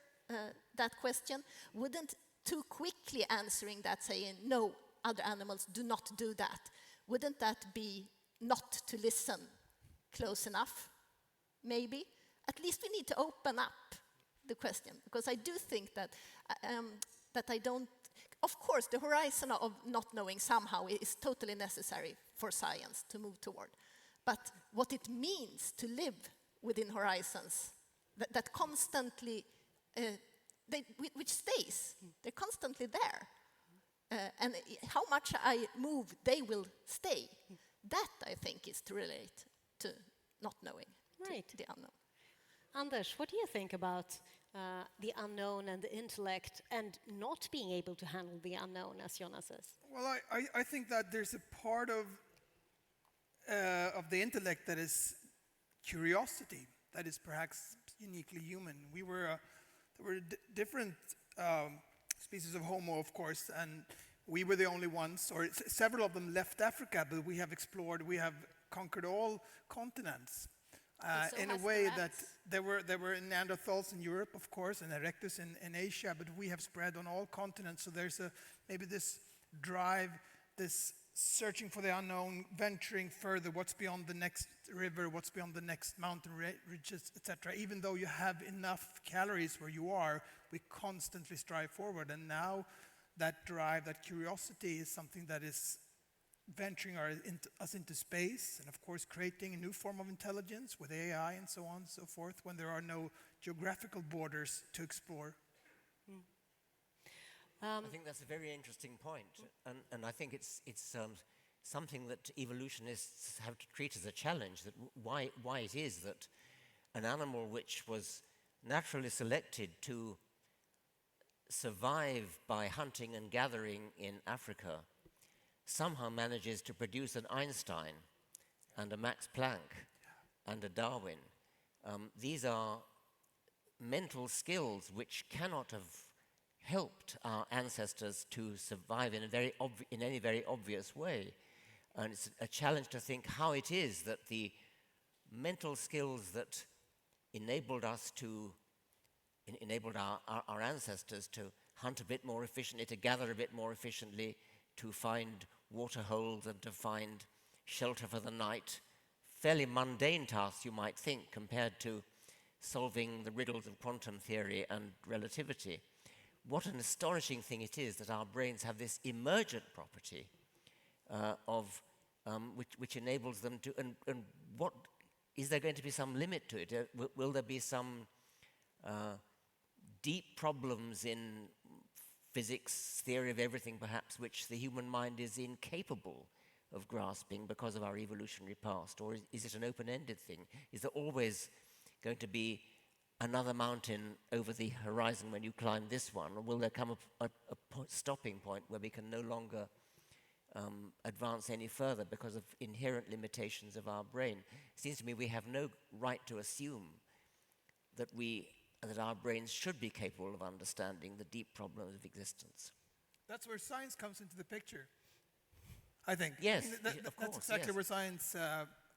that question? Wouldn't too quickly answering that, saying, no, other animals do not do that, wouldn't that be not to listen close enough? Maybe. At least we need to open up the question, because I do think that I don't. Of course, the horizon of not knowing somehow is totally necessary for science to move toward. But what it means to live within horizons that constantly, which stays, they're constantly there. And how much I move, they will stay. That, I think, is to relate to not knowing, Right. to the unknown. Anders, what do you think about the unknown and the intellect and not being able to handle the unknown, as Jonas says? Well, I think that there's a part of the intellect that is curiosity, that is perhaps uniquely human. There were different species of Homo, of course, and we were the only ones, or several of them left Africa, but we have conquered all continents. So In a has the way that rats. there were Neanderthals in Europe, of course, and Erectus in Asia, but we have spread on all continents. So there's maybe this drive, this searching for the unknown, venturing further. What's beyond the next river? What's beyond the next mountain ridges, etc. Even though you have enough calories where you are, we constantly strive forward. And now that drive, that curiosity, is something that is venturing us into space, and of course creating a new form of intelligence with AI and so on and so forth, when there are no geographical borders to explore. I think that's a very interesting point, and I think it's something that evolutionists have to treat as a challenge. That why it is that an animal which was naturally selected to survive by hunting and gathering in Africa somehow manages to produce an Einstein and a Max Planck and a Darwin. These are mental skills which cannot have helped our ancestors to survive in any very obvious way. And it's a challenge to think how it is that the mental skills that enabled our ancestors to hunt a bit more efficiently, to gather a bit more efficiently, to find water holes and to find shelter for the night. Fairly mundane tasks, you might think, compared to solving the riddles of quantum theory and relativity. What an astonishing thing it is that our brains have this emergent property which enables them to. And what is there going to be some limit to it? Will there be some deep problems in physics, theory of everything, perhaps, which the human mind is incapable of grasping because of our evolutionary past? Or is it an open-ended thing? Is there always going to be another mountain over the horizon when you climb this one? Or will there come a stopping point where we can no longer advance any further because of inherent limitations of our brain? It seems to me we have no right to assume that our brains should be capable of understanding the deep problems of existence. That's where science comes into the picture, I think. Yes, That's exactly yes. where science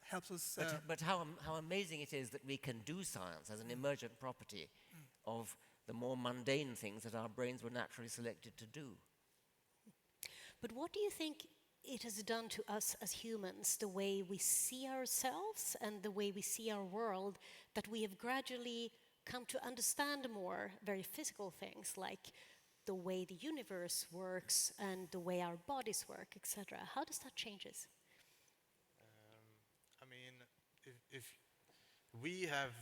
helps us. But how amazing it is that we can do science as an emergent property of the more mundane things that our brains were naturally selected to do. But what do you think it has done to us as humans, the way we see ourselves and the way we see our world, that we have gradually come to understand more very physical things like the way the universe works and the way our bodies work, etc.? How does that change us? I mean, if we have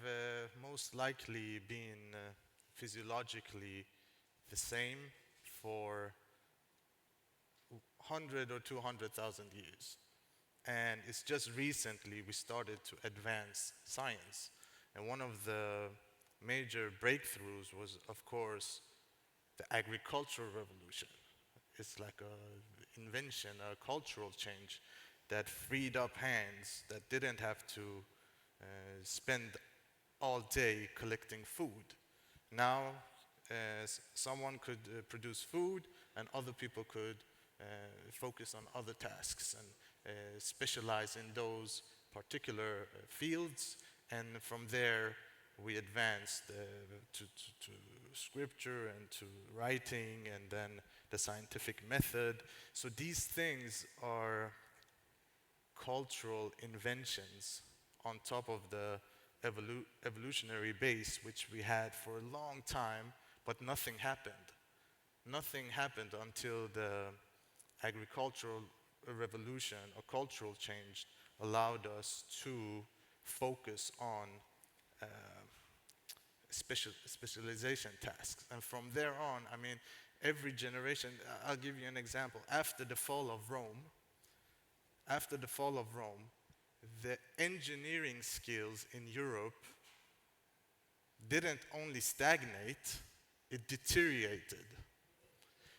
most likely been physiologically the same for 100 or 200,000 years. And it's just recently we started to advance science. And one of the major breakthroughs was, of course, the agricultural revolution. It's like an invention, a cultural change that freed up hands that didn't have to spend all day collecting food. Now, someone could produce food, and other people could focus on other tasks and specialize in those particular fields. And from there, we advanced to scripture and to writing, and then the scientific method. So these things are cultural inventions on top of the evolutionary base, which we had for a long time, but nothing happened. Nothing happened until the agricultural revolution or cultural change allowed us to focus on specialization tasks. And from there on, I mean, every generation, I'll give you an example. After the fall of Rome, the engineering skills in Europe didn't only stagnate, it deteriorated.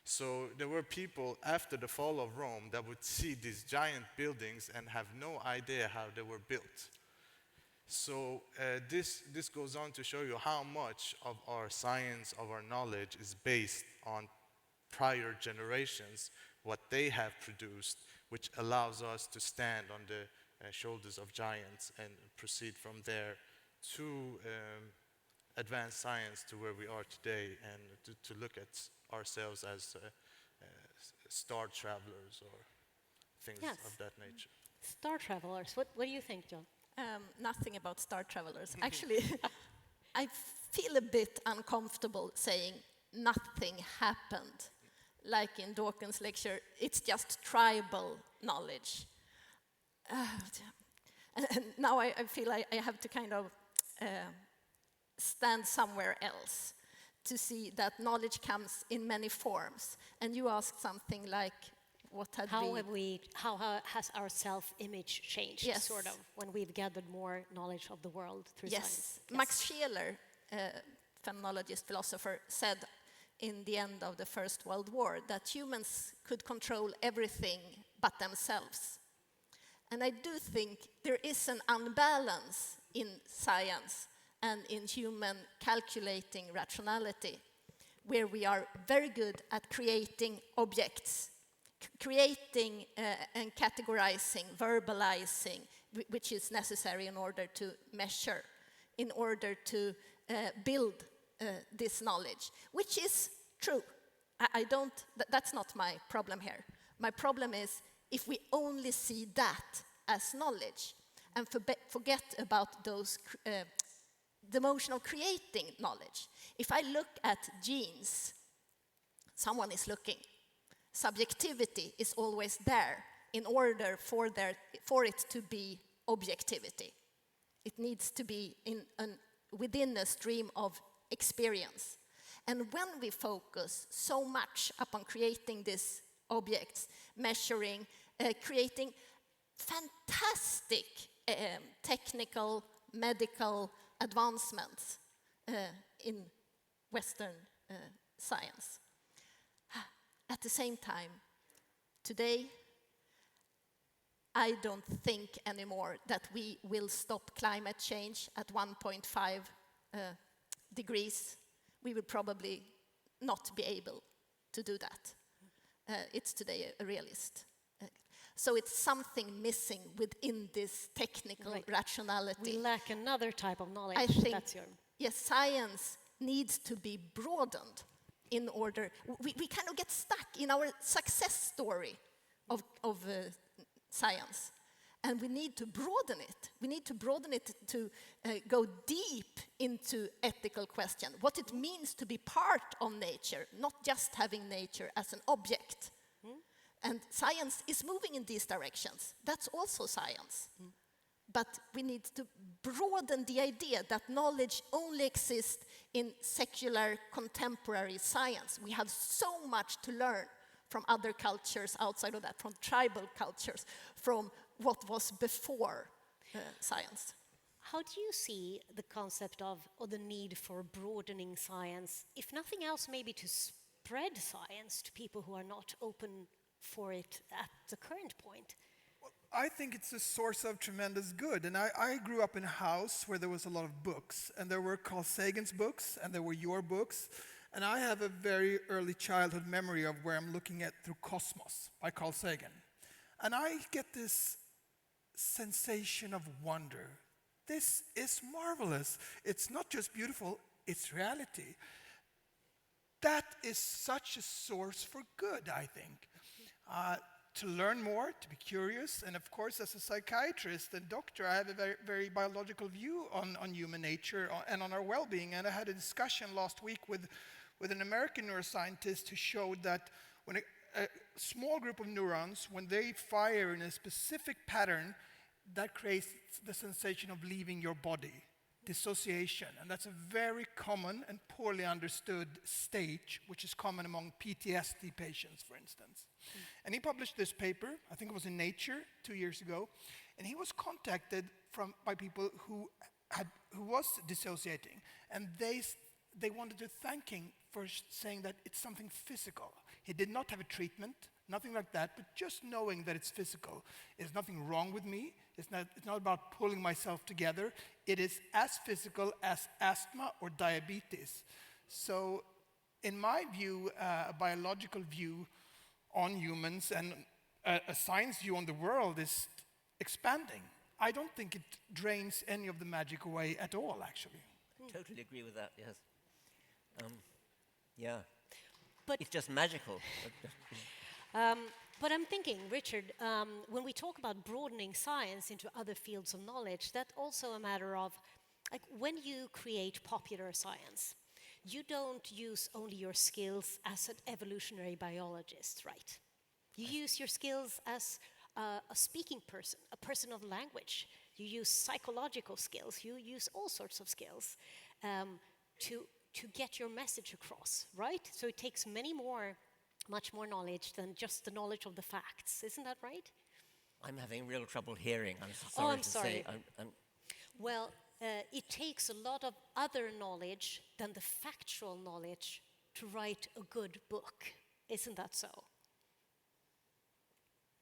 So there were people after the fall of Rome that would see these giant buildings and have no idea how they were built. So this goes on to show you how much of our science, of our knowledge is based on prior generations, what they have produced, which allows us to stand on the shoulders of giants and proceed from there to advance science to where we are today, and to look at ourselves as star travelers or things of that nature. Star travelers. What do you think, John? Nothing about star travelers. Actually, I feel a bit uncomfortable saying nothing happened. Like in Dawkins' lecture, it's just tribal knowledge. And now I feel I have to kind of stand somewhere else to see that knowledge comes in many forms. And you asked something like, how has our self-image changed, yes, sort of, when we've gathered more knowledge of the world through science? Yes. Max Scheler, phenomenologist, philosopher, said in the end of the First World War that humans could control everything but themselves. And I do think there is an unbalance in science and in human calculating rationality, where we are very good at creating objects, creating and categorizing, verbalizing, which is necessary in order to measure, in order to build this knowledge, which is true. That's not my problem here. My problem is if we only see that as knowledge and forget about those the emotional creating knowledge. If I look at genes, someone is looking. Subjectivity is always there in order for it to be objectivity. It needs to be within a stream of experience. And when we focus so much upon creating these objects, measuring, creating fantastic technical, medical advancements in Western science. At the same time, today, I don't think anymore that we will stop climate change at 1.5 degrees. We will probably not be able to do that. It's today a realist. So it's something missing within this technical rationality. We lack another type of knowledge. I think, yes, science needs to be broadened in order. We kind of get stuck in our success story of science. And we need to broaden it. We need to broaden it to go deep into ethical questions. What it means to be part of nature, not just having nature as an object. And science is moving in these directions. That's also science. But we need to broaden the idea that knowledge only exists in secular contemporary science. We have so much to learn from other cultures outside of that, from tribal cultures, from what was before science. How do you see the concept of, or the need for broadening science, if nothing else, maybe to spread science to people who are not open for it at the current point? I think it's a source of tremendous good. And I grew up in a house where there was a lot of books. And there were Carl Sagan's books, and there were your books. And I have a very early childhood memory of where I'm looking at Through Cosmos by Carl Sagan. And I get this sensation of wonder. This is marvelous. It's not just beautiful, it's reality. That is such a source for good, I think. To learn more, to be curious, and of course, as a psychiatrist and doctor, I have a very, very biological view on human nature and on our well-being. And I had a discussion last week with an American neuroscientist who showed that when a small group of neurons, when they fire in a specific pattern, that creates the sensation of leaving your body, dissociation. And that's a very common and poorly understood state, which is common among PTSD patients, for instance. And he published this paper, I think it was in Nature 2 years ago, and he was contacted by people who was dissociating, and they wanted to thank him for saying that it's something physical. He did not have a treatment, nothing like that, but just knowing that it's physical. There's nothing wrong with me. It's not about pulling myself together. It is as physical as asthma or diabetes. So in my view, a biological view on humans and a science view on the world is expanding. I don't think it drains any of the magic away at all, actually. Totally agree with that, yes. Yeah. But it's just magical. But I'm thinking, Richard, when we talk about broadening science into other fields of knowledge, that's also a matter of, like, when you create popular science, you don't use only your skills as an evolutionary biologist, right? You use your skills as a speaking person, a person of language. You use psychological skills. You use all sorts of skills to get your message across, right? So it takes much more knowledge than just the knowledge of the facts. Isn't that right? I'm having real trouble hearing. I'm sorry to say. Well, it takes a lot of other knowledge than the factual knowledge to write a good book. Isn't that so?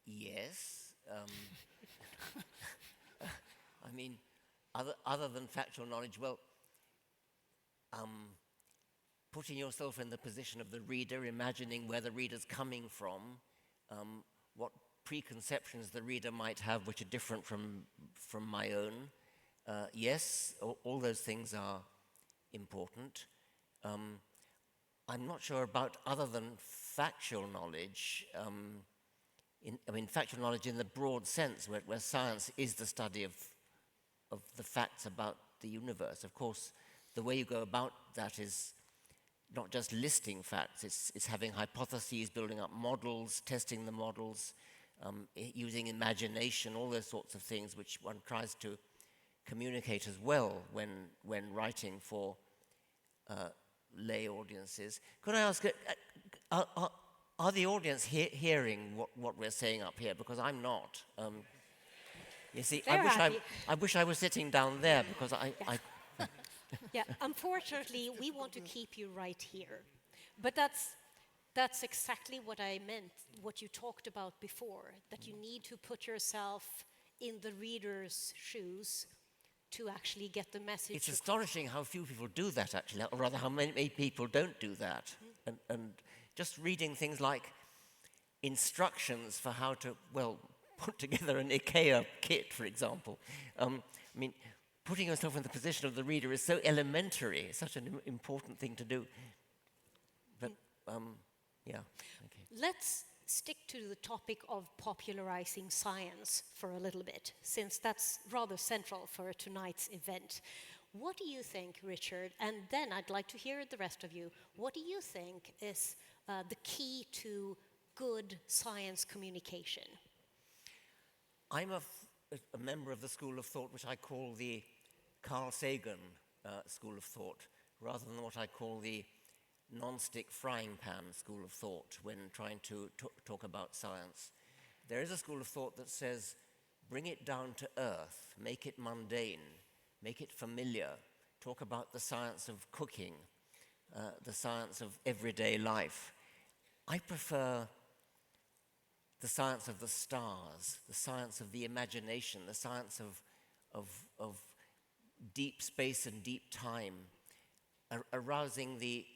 Yes. I mean, other than factual knowledge, well, putting yourself in the position of the reader, imagining where the reader's coming from, what preconceptions the reader might have which are different from my own. Yes, all those things are important. I'm not sure about other than factual knowledge. Factual knowledge in the broad sense, where science is the study of the facts about the universe. Of course, the way you go about that is not just listing facts, it's having hypotheses, building up models, testing the models, using imagination, all those sorts of things which one tries to communicate as well when writing for lay audiences. Could I ask, are the audience hearing what we're saying up here? Because I'm not. You see, I wish I was sitting down there because I Yeah, unfortunately, we want to keep you right here. But that's exactly what I meant, what you talked about before, that you need to put yourself in the reader's shoes to actually get the message. It's astonishing how few people do that, actually, or rather how many people don't do that. And just reading things like instructions for how to, put together an IKEA kit, for example. Putting yourself in the position of the reader is so elementary, such an important thing to do. But, yeah. Okay. Let's stick to the topic of popularizing science for a little bit, since that's rather central for tonight's event. What do you think, Richard? And then I'd like to hear the rest of you. What do you think is the key to good science communication? I'm a member of the school of thought which I call the Carl Sagan school of thought, rather than what I call the non-stick frying pan school of thought when trying to talk about science. There is a school of thought that says bring it down to earth, make it mundane, make it familiar, talk about the science of cooking, the science of everyday life. I prefer the science of the stars, the science of the imagination, the science of deep space and deep time, arousing the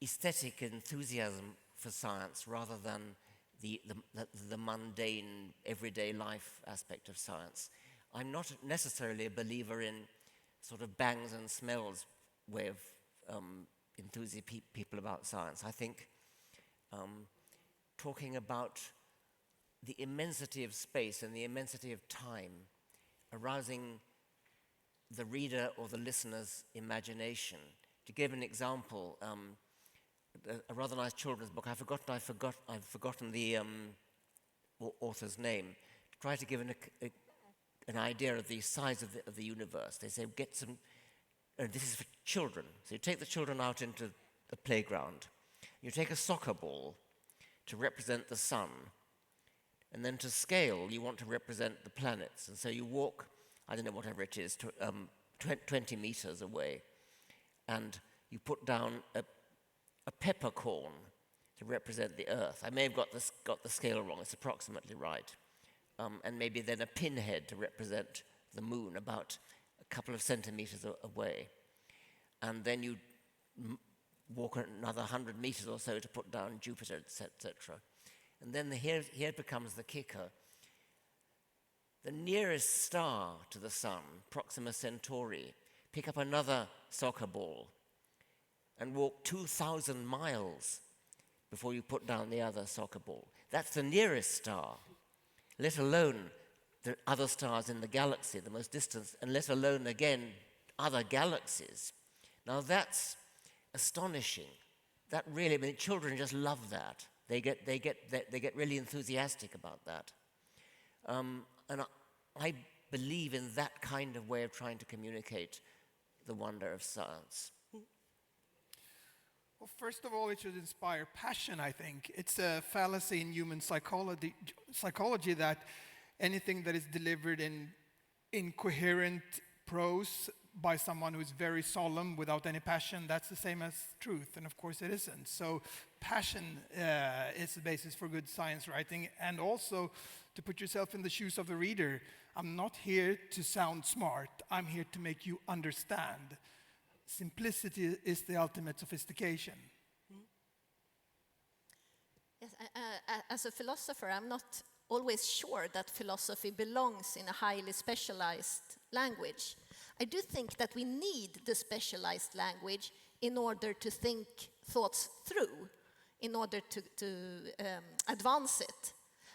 aesthetic enthusiasm for science rather than the mundane, everyday life aspect of science. I'm not necessarily a believer in sort of bangs and smells way of enthusing people about science. I think talking about the immensity of space and the immensity of time, arousing the reader or the listener's imagination. To give an example, a rather nice children's book, I've forgotten the author's name, to try to give an idea of the size of the universe. They say, get some, this is for children. So you take the children out into the playground. You take a soccer ball to represent the sun. And then to scale, you want to represent the planets. And so you walk, I don't know, whatever it is, 20 meters away. And you put down a peppercorn to represent the Earth. I may have got the scale wrong, it's approximately right. And maybe then a pinhead to represent the moon, about a couple of centimeters away. And then you walk another 100 meters or so to put down Jupiter, etc. And then here becomes the kicker. The nearest star to the sun, Proxima Centauri, pick up another soccer ball and walk 2,000 miles before you put down the other soccer ball. That's the nearest star, let alone the other stars in the galaxy, the most distant, and let alone, again, other galaxies. Now that's astonishing. That really, I mean, children just love that. They get really enthusiastic about that. And I believe in that kind of way of trying to communicate the wonder of science. Well, first of all, it should inspire passion, I think. It's a fallacy in human psychology that anything that is delivered in incoherent prose by someone who is very solemn without any passion, that's the same as truth, and of course it isn't. So passion is the basis for good science writing, and also to put yourself in the shoes of the reader. I'm not here to sound smart, I'm here to make you understand. Simplicity is the ultimate sophistication. Yes, as a philosopher, I'm not always sure that philosophy belongs in a highly specialized language. I do think that we need the specialized language in order to think thoughts through, in order to advance it.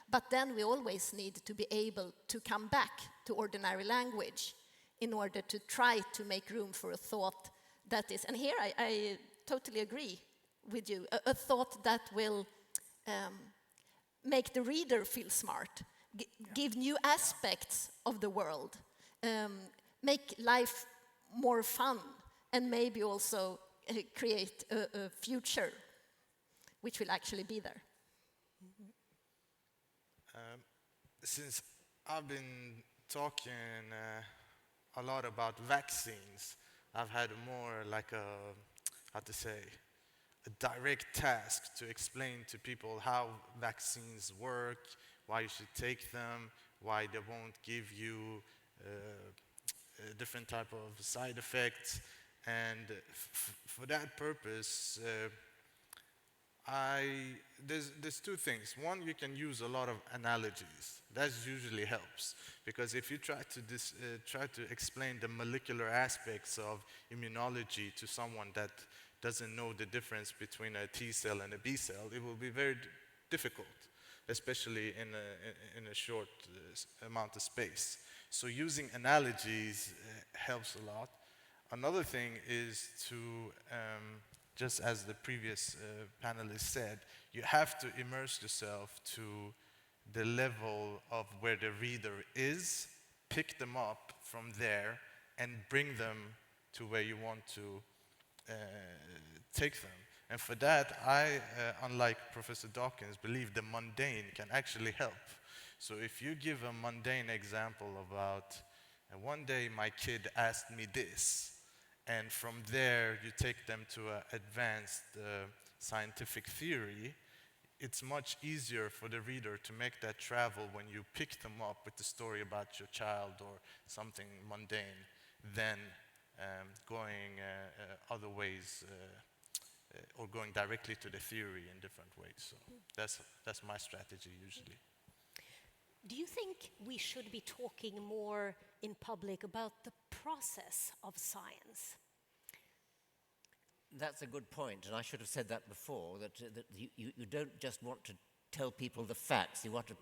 But then we always need to be able to come back to ordinary language in order to try to make room for a thought that is, and here I totally agree with you, a thought that will make the reader feel smart, give new aspects of the world, make life more fun, and maybe also create a future which will actually be there. Since I've been talking a lot about vaccines, I've had more like a direct task to explain to people how vaccines work, why you should take them, why they won't give you a different type of side effects. And for that purpose, there's two things. One, you can use a lot of analogies. That usually helps, because if you try to explain the molecular aspects of immunology to someone that doesn't know the difference between a T cell and a B cell, it will be very difficult, especially in a short amount of space. So using analogies helps a lot. Another thing is to just as the previous panelist said, you have to immerse yourself to the level of where the reader is, pick them up from there, and bring them to where you want to take them. And for that, I, unlike Professor Dawkins, believe the mundane can actually help. So if you give a mundane example about, one day my kid asked me this, and from there you take them to an advanced scientific theory, it's much easier for the reader to make that travel when you pick them up with the story about your child or something mundane than going other ways or going directly to the theory in different ways. So that's my strategy usually. Do you think we should be talking more in public about the process of science? That's a good point, and I should have said that before, that you don't just want to tell people the facts, you want to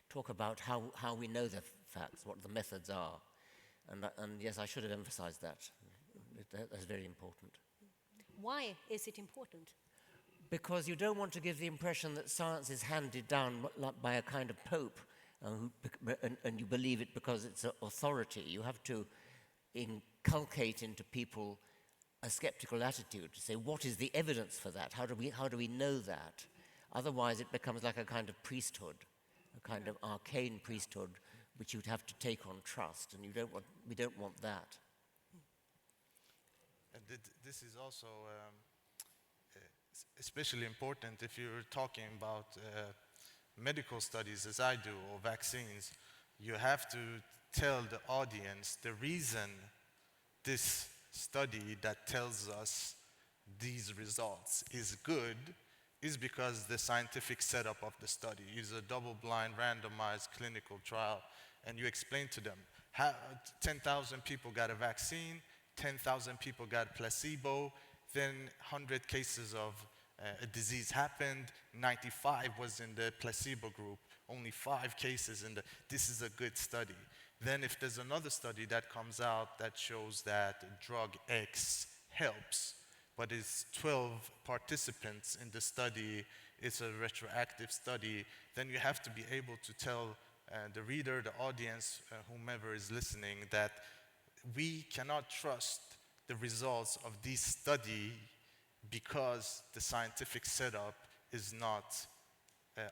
talk about how we know the facts, what the methods are. And yes, I should have emphasized that. That's very important. Why is it important? Because you don't want to give the impression that science is handed down by a kind of pope, and you believe it because it's an authority. You have to inculcate into people a skeptical attitude, to say, what is the evidence for that? How do we know that? Otherwise, it becomes like a kind of priesthood, a kind of arcane priesthood, which you'd have to take on trust, and we don't want that. And this is also especially important if you're talking about medical studies, as I do, or vaccines. You have to tell the audience the reason this study that tells us these results is good is because the scientific setup of the study is a double-blind, randomized clinical trial, and you explain to them how 10,000 people got a vaccine, 10,000 people got placebo, then 100 cases of a disease happened, 95 was in the placebo group, only 5 cases in the, this is a good study. Then if there's another study that comes out that shows that drug X helps, but it's 12 participants in the study, it's a retroactive study, then you have to be able to tell the reader, the audience, whomever is listening, that we cannot trust the results of this study because the scientific setup is not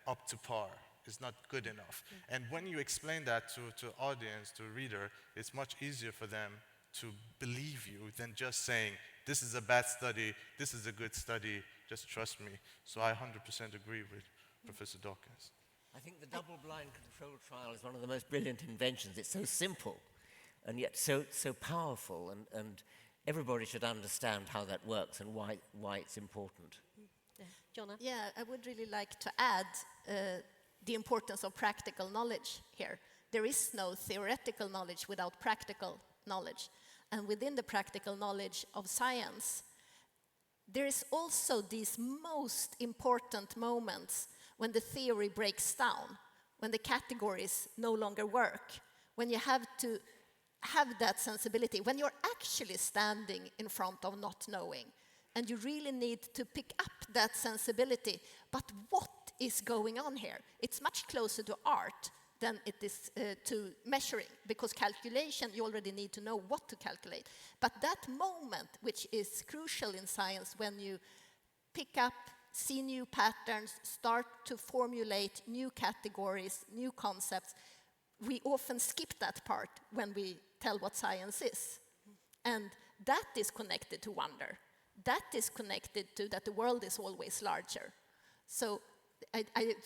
up to par, is not good enough. And when you explain that to audience, to a reader, it's much easier for them to believe you than just saying, this is a bad study, this is a good study, just trust me. So I 100% agree with Professor Dawkins. I think the double-blind controlled trial is one of the most brilliant inventions. It's so simple and yet so powerful, and everybody should understand how that works and why it's important. Jonna? Yeah, I would really like to add the importance of practical knowledge here. There is no theoretical knowledge without practical knowledge. And within the practical knowledge of science, there is also these most important moments when the theory breaks down, when the categories no longer work, when you have to have that sensibility, when you're actually standing in front of not knowing, and you really need to pick up that sensibility. But what is going on here? It's much closer to art than it is to measuring, because calculation, you already need to know what to calculate. But that moment, which is crucial in science, when you pick up, see new patterns, start to formulate new categories, new concepts, we often skip that part when we tell what science is. And that is connected to wonder. That is connected to that the world is always larger. So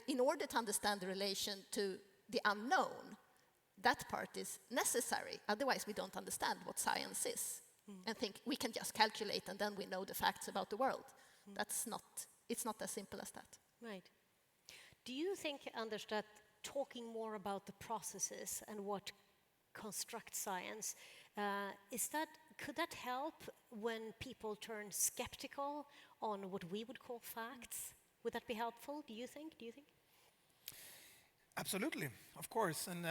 in order to understand the relation to the unknown, that part is necessary. Otherwise, we don't understand what science is and think we can just calculate and then we know the facts about the world. That's not, it's not as simple as that. Right. Do you think, Anders, that talking more about the processes and what constructs science, could that help when people turn skeptical on what we would call facts? Would that be helpful, do you think? Absolutely, of course. And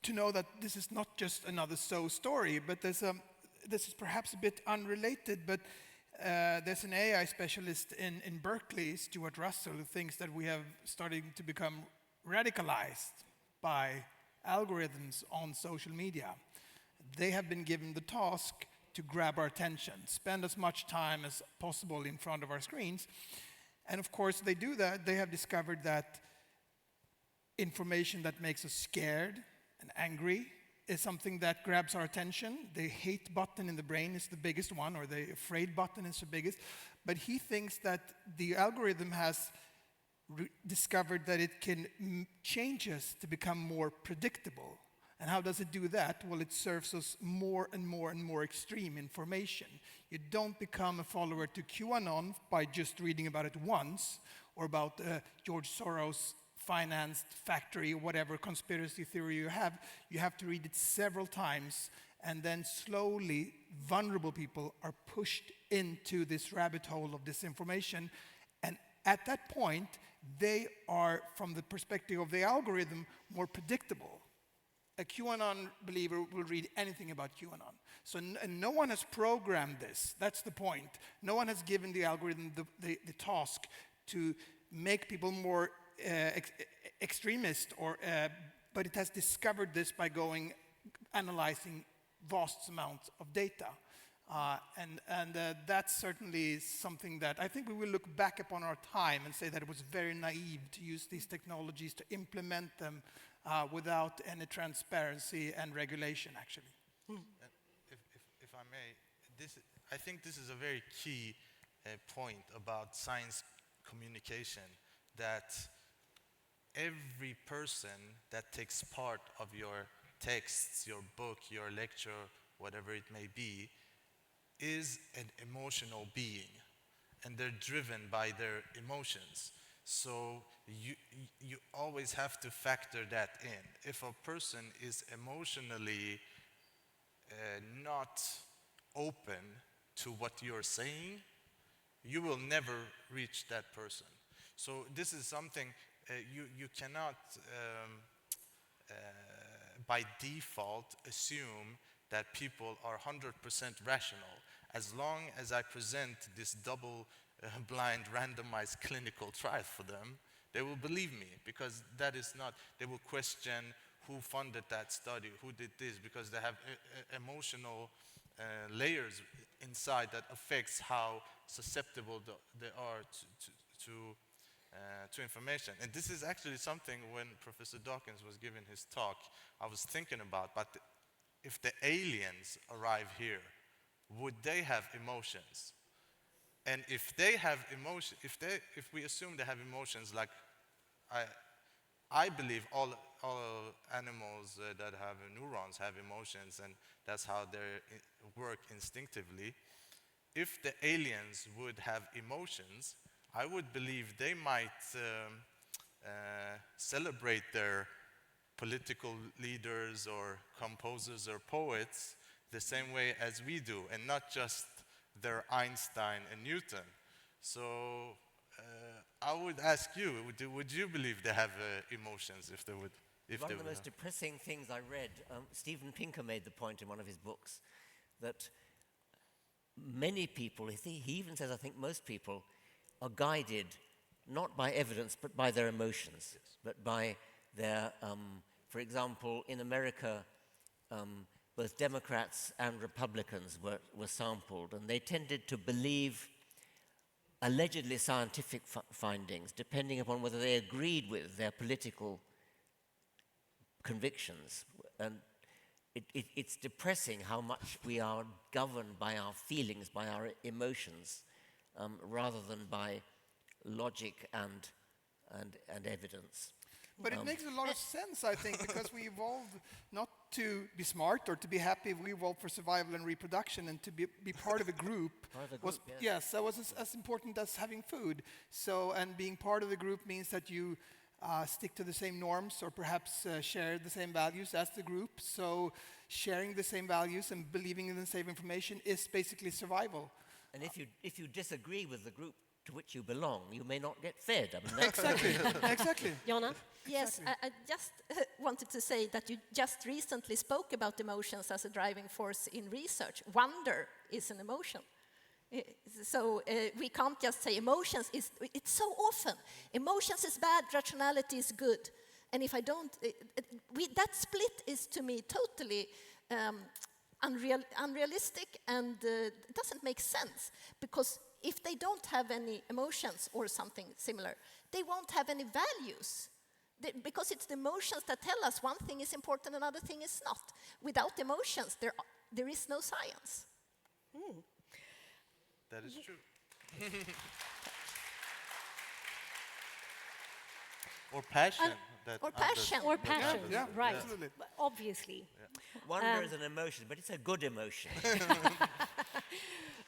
to know that this is not just another story, but this is perhaps a bit unrelated, but there's an AI specialist in Berkeley, Stuart Russell, who thinks that we have started to become radicalized by algorithms on social media. They have been given the task to grab our attention, spend as much time as possible in front of our screens. And of course, they do that. They have discovered that information that makes us scared and angry is something that grabs our attention. The hate button in the brain is the biggest one, or the afraid button is the biggest. But he thinks that the algorithm has discovered that it can change us to become more predictable. And how does it do that? Well, it serves us more and more and more extreme information. You don't become a follower to QAnon by just reading about it once, or about George Soros' financed factory, or whatever conspiracy theory you have. You have to read it several times, and then slowly vulnerable people are pushed into this rabbit hole of disinformation. And at that point, they are, from the perspective of the algorithm, more predictable. A QAnon believer will read anything about QAnon. So and no one has programmed this. That's the point. No one has given the algorithm the task to make people more extremist, but it has discovered this by analyzing vast amounts of data. And that's certainly something that I think we will look back upon our time and say that it was very naive to use these technologies to implement them without any transparency and regulation, actually. If I may, I think this is a very key point about science communication, that every person that takes part of your texts, your book, your lecture, whatever it may be, is an emotional being, and they're driven by their emotions. So you always have to factor that in. If a person is emotionally not open to what you're saying, you will never reach that person. So this is something you cannot by default assume that people are 100% rational. As long as I present this double-blind, randomized clinical trial for them, they will believe me, because that is not, they will question who funded that study, who did this, because they have emotional layers inside that affects how susceptible they are to information. And this is actually something, when Professor Dawkins was giving his talk, I was thinking about, but if the aliens arrive here, would they have emotions? And if they have emotion, if we assume they have emotions, like I believe all animals that have neurons have emotions, and that's how they work instinctively. If the aliens would have emotions, I would believe they might celebrate their political leaders or composers or poets the same way as we do, and not just their Einstein and Newton. So I would ask you, would you believe they have emotions if they would? One of the most depressing things I read, Steven Pinker made the point in one of his books, that many people, he even says, I think most people, are guided not by evidence but by their emotions, yes, but by their, for example, in America, both Democrats and Republicans were sampled, and they tended to believe allegedly scientific findings depending upon whether they agreed with their political convictions. And it's depressing how much we are governed by our feelings, by our emotions, rather than by logic and evidence. But it makes a lot of sense, I think, because we evolved not to be smart or to be happy. We evolved for survival and reproduction, and to be part of a group, was, yes, that was as important as having food. So, and being part of the group means that you stick to the same norms, or perhaps share the same values as the group. So sharing the same values and believing in the same information is basically survival. And if you disagree with the group to which you belong, you may not get fed. I mean, exactly, exactly. Jonna? Yes, I just wanted to say that you just recently spoke about emotions as a driving force in research. Wonder is an emotion. So we can't just say emotions is, it's so often, emotions is bad, rationality is good. And if I don't, that split is to me totally unrealistic, and it doesn't make sense, because if they don't have any emotions or something similar, they won't have any values. Because it's the emotions that tell us one thing is important, another thing is not. Without emotions, there is no science. That is true. Or passion. Or passion. Or passion, Yeah, right. absolutely. Obviously. Wonder is an emotion, but it's a good emotion.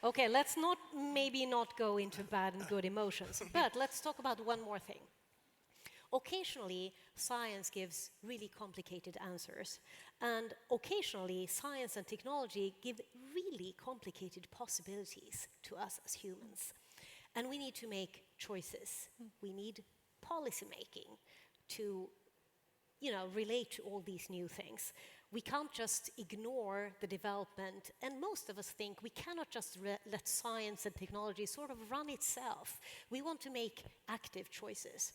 Okay, let's maybe not go into bad and good emotions, but let's talk about one more thing. Occasionally, science gives really complicated answers, and occasionally, science and technology give really complicated possibilities to us as humans. And we need to make choices. We need policy making to, relate to all these new things. We can't just ignore the development, and most of us think we cannot just let science and technology sort of run itself. We want to make active choices.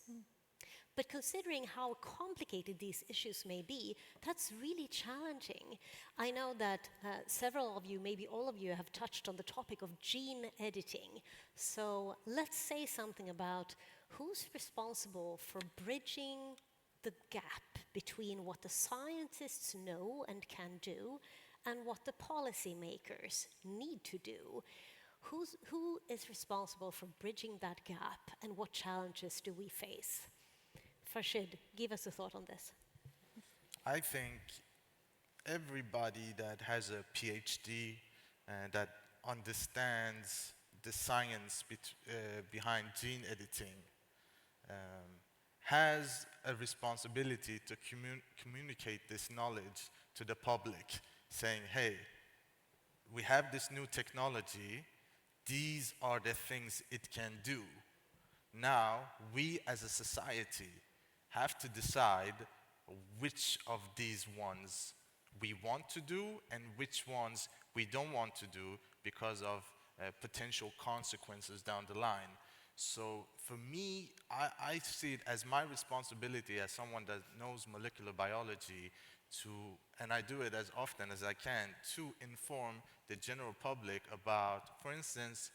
But considering how complicated these issues may be, that's really challenging. I know that several of you, maybe all of you, have touched on the topic of gene editing. So let's say something about who's responsible for bridging the gap between what the scientists know and can do and what the policymakers need to do. Who is responsible for bridging that gap, and what challenges do we face? Farshid, give us a thought on this. I think everybody that has a PhD that understands the science behind gene editing has a responsibility to communicate this knowledge to the public, saying, hey, we have this new technology, these are the things it can do. Now, we as a society have to decide which of these ones we want to do and which ones we don't want to do because of potential consequences down the line. So for me, I see it as my responsibility as someone that knows molecular biology and I do it as often as I can, to inform the general public about, for instance,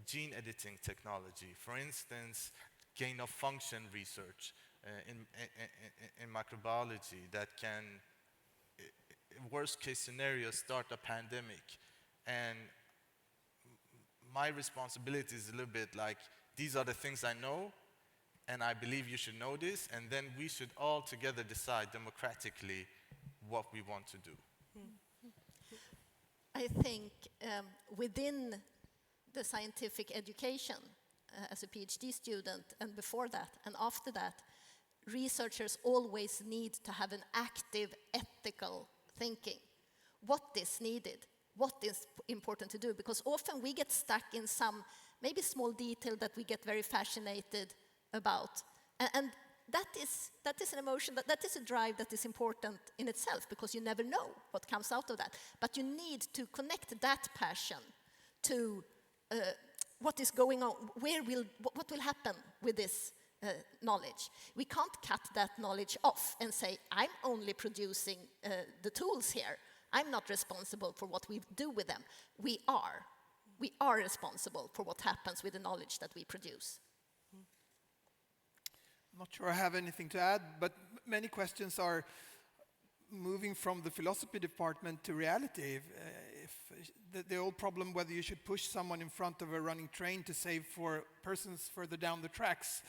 gene editing technology, for instance, gain of function research in microbiology that can, worst case scenario, start a pandemic. And my responsibility is a little bit like, these are the things I know, and I believe you should know this, and then we should all together decide democratically what we want to do. I think within the scientific education, as a PhD student, and before that, and after that, researchers always need to have an active ethical thinking. What is needed? What is important to do? Because often we get stuck in some maybe small detail that we get very fascinated about. And that is an emotion, that is a drive that is important in itself, because you never know what comes out of that. But you need to connect that passion to what is going on, what will happen with this knowledge. We can't cut that knowledge off and say, I'm only producing the tools here. I'm not responsible for what we do with them. We are responsible for what happens with the knowledge that we produce. I'm not sure I have anything to add, but many questions are moving from the philosophy department to reality. If the old problem whether you should push someone in front of a running train to save for persons further down the tracks,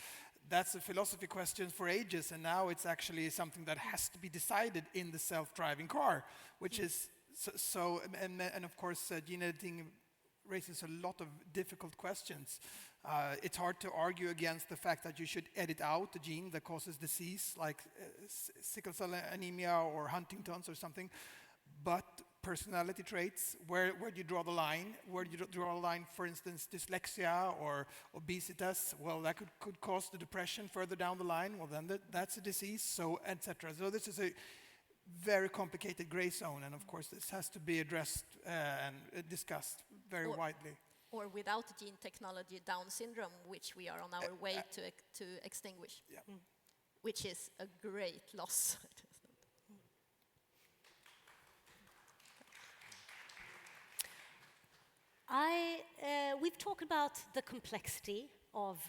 that's a philosophy question for ages, and now it's actually something that has to be decided in the self-driving car, which is so and of course gene editing raises a lot of difficult questions. It's hard to argue against the fact that you should edit out the gene that causes disease, like sickle cell anemia or Huntington's or something. But personality traits, where do you draw the line? Where do you draw the line, for instance, dyslexia or obesitas? Well, that could cause the depression further down the line. Well, then that's a disease, so etc. So this is a very complicated gray zone, and of course this has to be addressed and discussed very widely. Or without gene technology, Down syndrome, which we are on our way to extinguish, which is a great loss. We've we've talked about the complexity of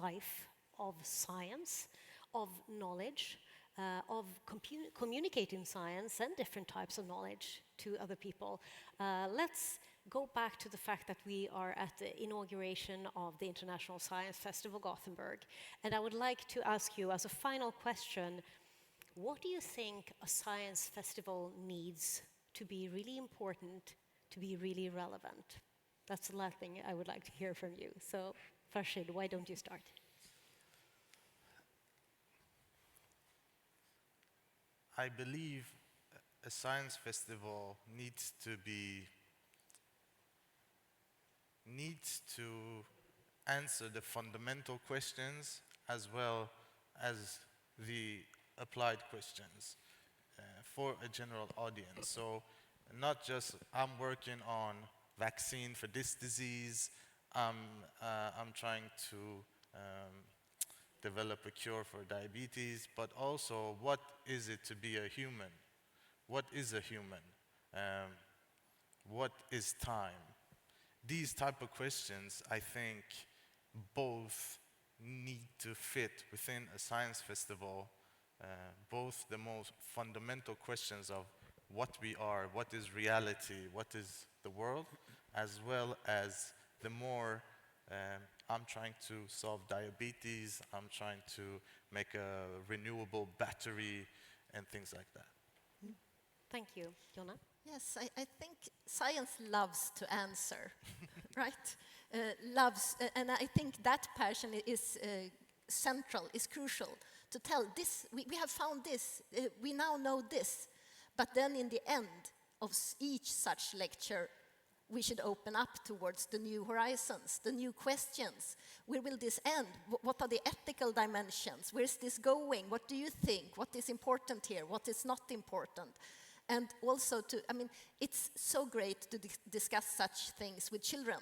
life, of science, of knowledge, of communicating science and different types of knowledge to other people. Let's go back to the fact that we are at the inauguration of the International Science Festival Gothenburg. And I would like to ask you, as a final question, what do you think a science festival needs to be really important, to be really relevant? That's the last thing I would like to hear from you. So, Farshid, why don't you start? I believe a science festival needs to answer the fundamental questions as well as the applied questions for a general audience. So not just I'm working on vaccine for this disease, I'm trying to develop a cure for diabetes, but also what is it to be a human? What is a human? What is time? These type of questions, I think, both need to fit within a science festival, both the most fundamental questions of what we are, what is reality, what is the world, as well as the more I'm trying to solve diabetes, I'm trying to make a renewable battery and things like that. Thank you. Jonna? Yes, I think science loves to answer, right? And I think that passion is central, is crucial to tell this, we have found this, we now know this. But then in the end of each such lecture, we should open up towards the new horizons, the new questions. Where will this end? What are the ethical dimensions? Where is this going? What do you think? What is important here? What is not important? And also it's so great to discuss such things with children.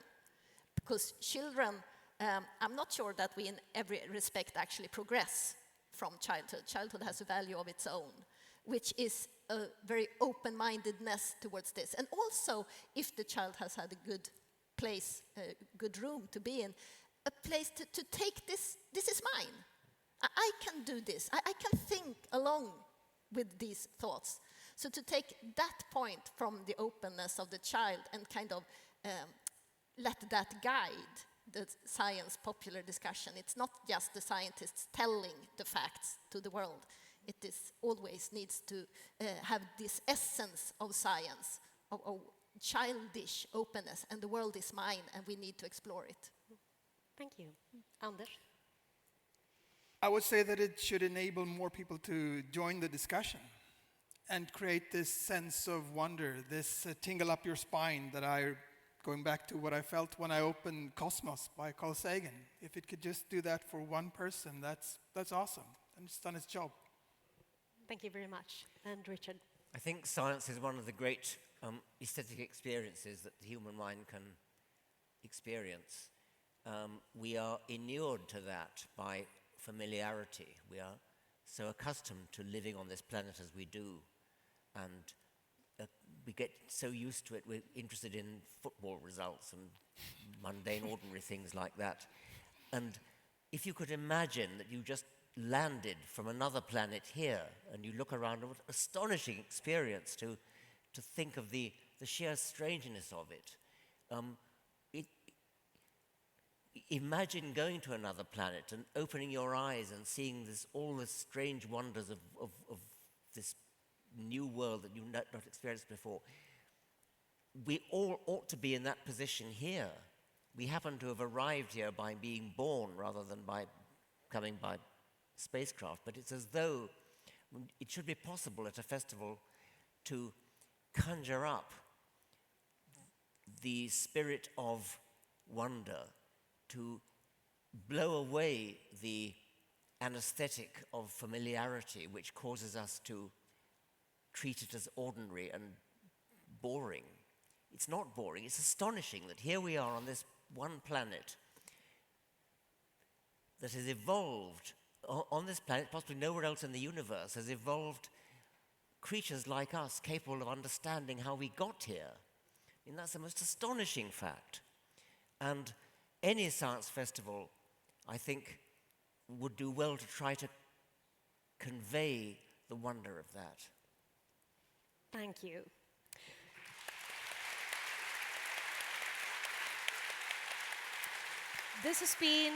Because children, I'm not sure that we in every respect actually progress from childhood. Childhood has a value of its own, which is a very open-mindedness towards this. And also, if the child has had a good place, a good room to be in, a place to take this is mine. I can do this. I can think along with these thoughts. So to take that point from the openness of the child and kind of let that guide the science popular discussion. It's not just the scientists telling the facts to the world. It is always needs to have this essence of science, of childish openness, and the world is mine, and we need to explore it. Thank you. Anders? I would say that it should enable more people to join the discussion and create this sense of wonder, this tingle up your spine that going back to what I felt when I opened Cosmos by Carl Sagan. If it could just do that for one person, that's awesome. And it's done its job. Thank you very much. And Richard? I think science is one of the great aesthetic experiences that the human mind can experience. We are inured to that by familiarity. We are so accustomed to living on this planet as we do. And we get so used to it, we're interested in football results and mundane, ordinary things like that. And if you could imagine that you just landed from another planet here and you look around, what astonishing experience to think of the sheer strangeness of it. Imagine going to another planet and opening your eyes and seeing all the strange wonders of this new world that you've not experienced before. We all ought to be in that position here. We happen to have arrived here by being born rather than by coming by spacecraft, but it's as though it should be possible at a festival to conjure up the spirit of wonder, to blow away the anesthetic of familiarity which causes us to treat it as ordinary and boring. It's not boring, it's astonishing that here we are on this one planet that has evolved, on this planet, possibly nowhere else in the universe, has evolved creatures like us capable of understanding how we got here. I mean, that's the most astonishing fact. And any science festival, I think, would do well to try to convey the wonder of that. Thank you. This has been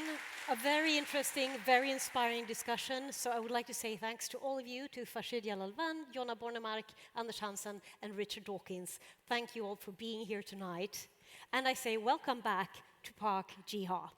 a very interesting, very inspiring discussion. So I would like to say thanks to all of you, to Farshid Jalalvan, Jonna Bornemark, Anders Hansen, and Richard Dawkins. Thank you all for being here tonight. And I say welcome back to Park Jiha.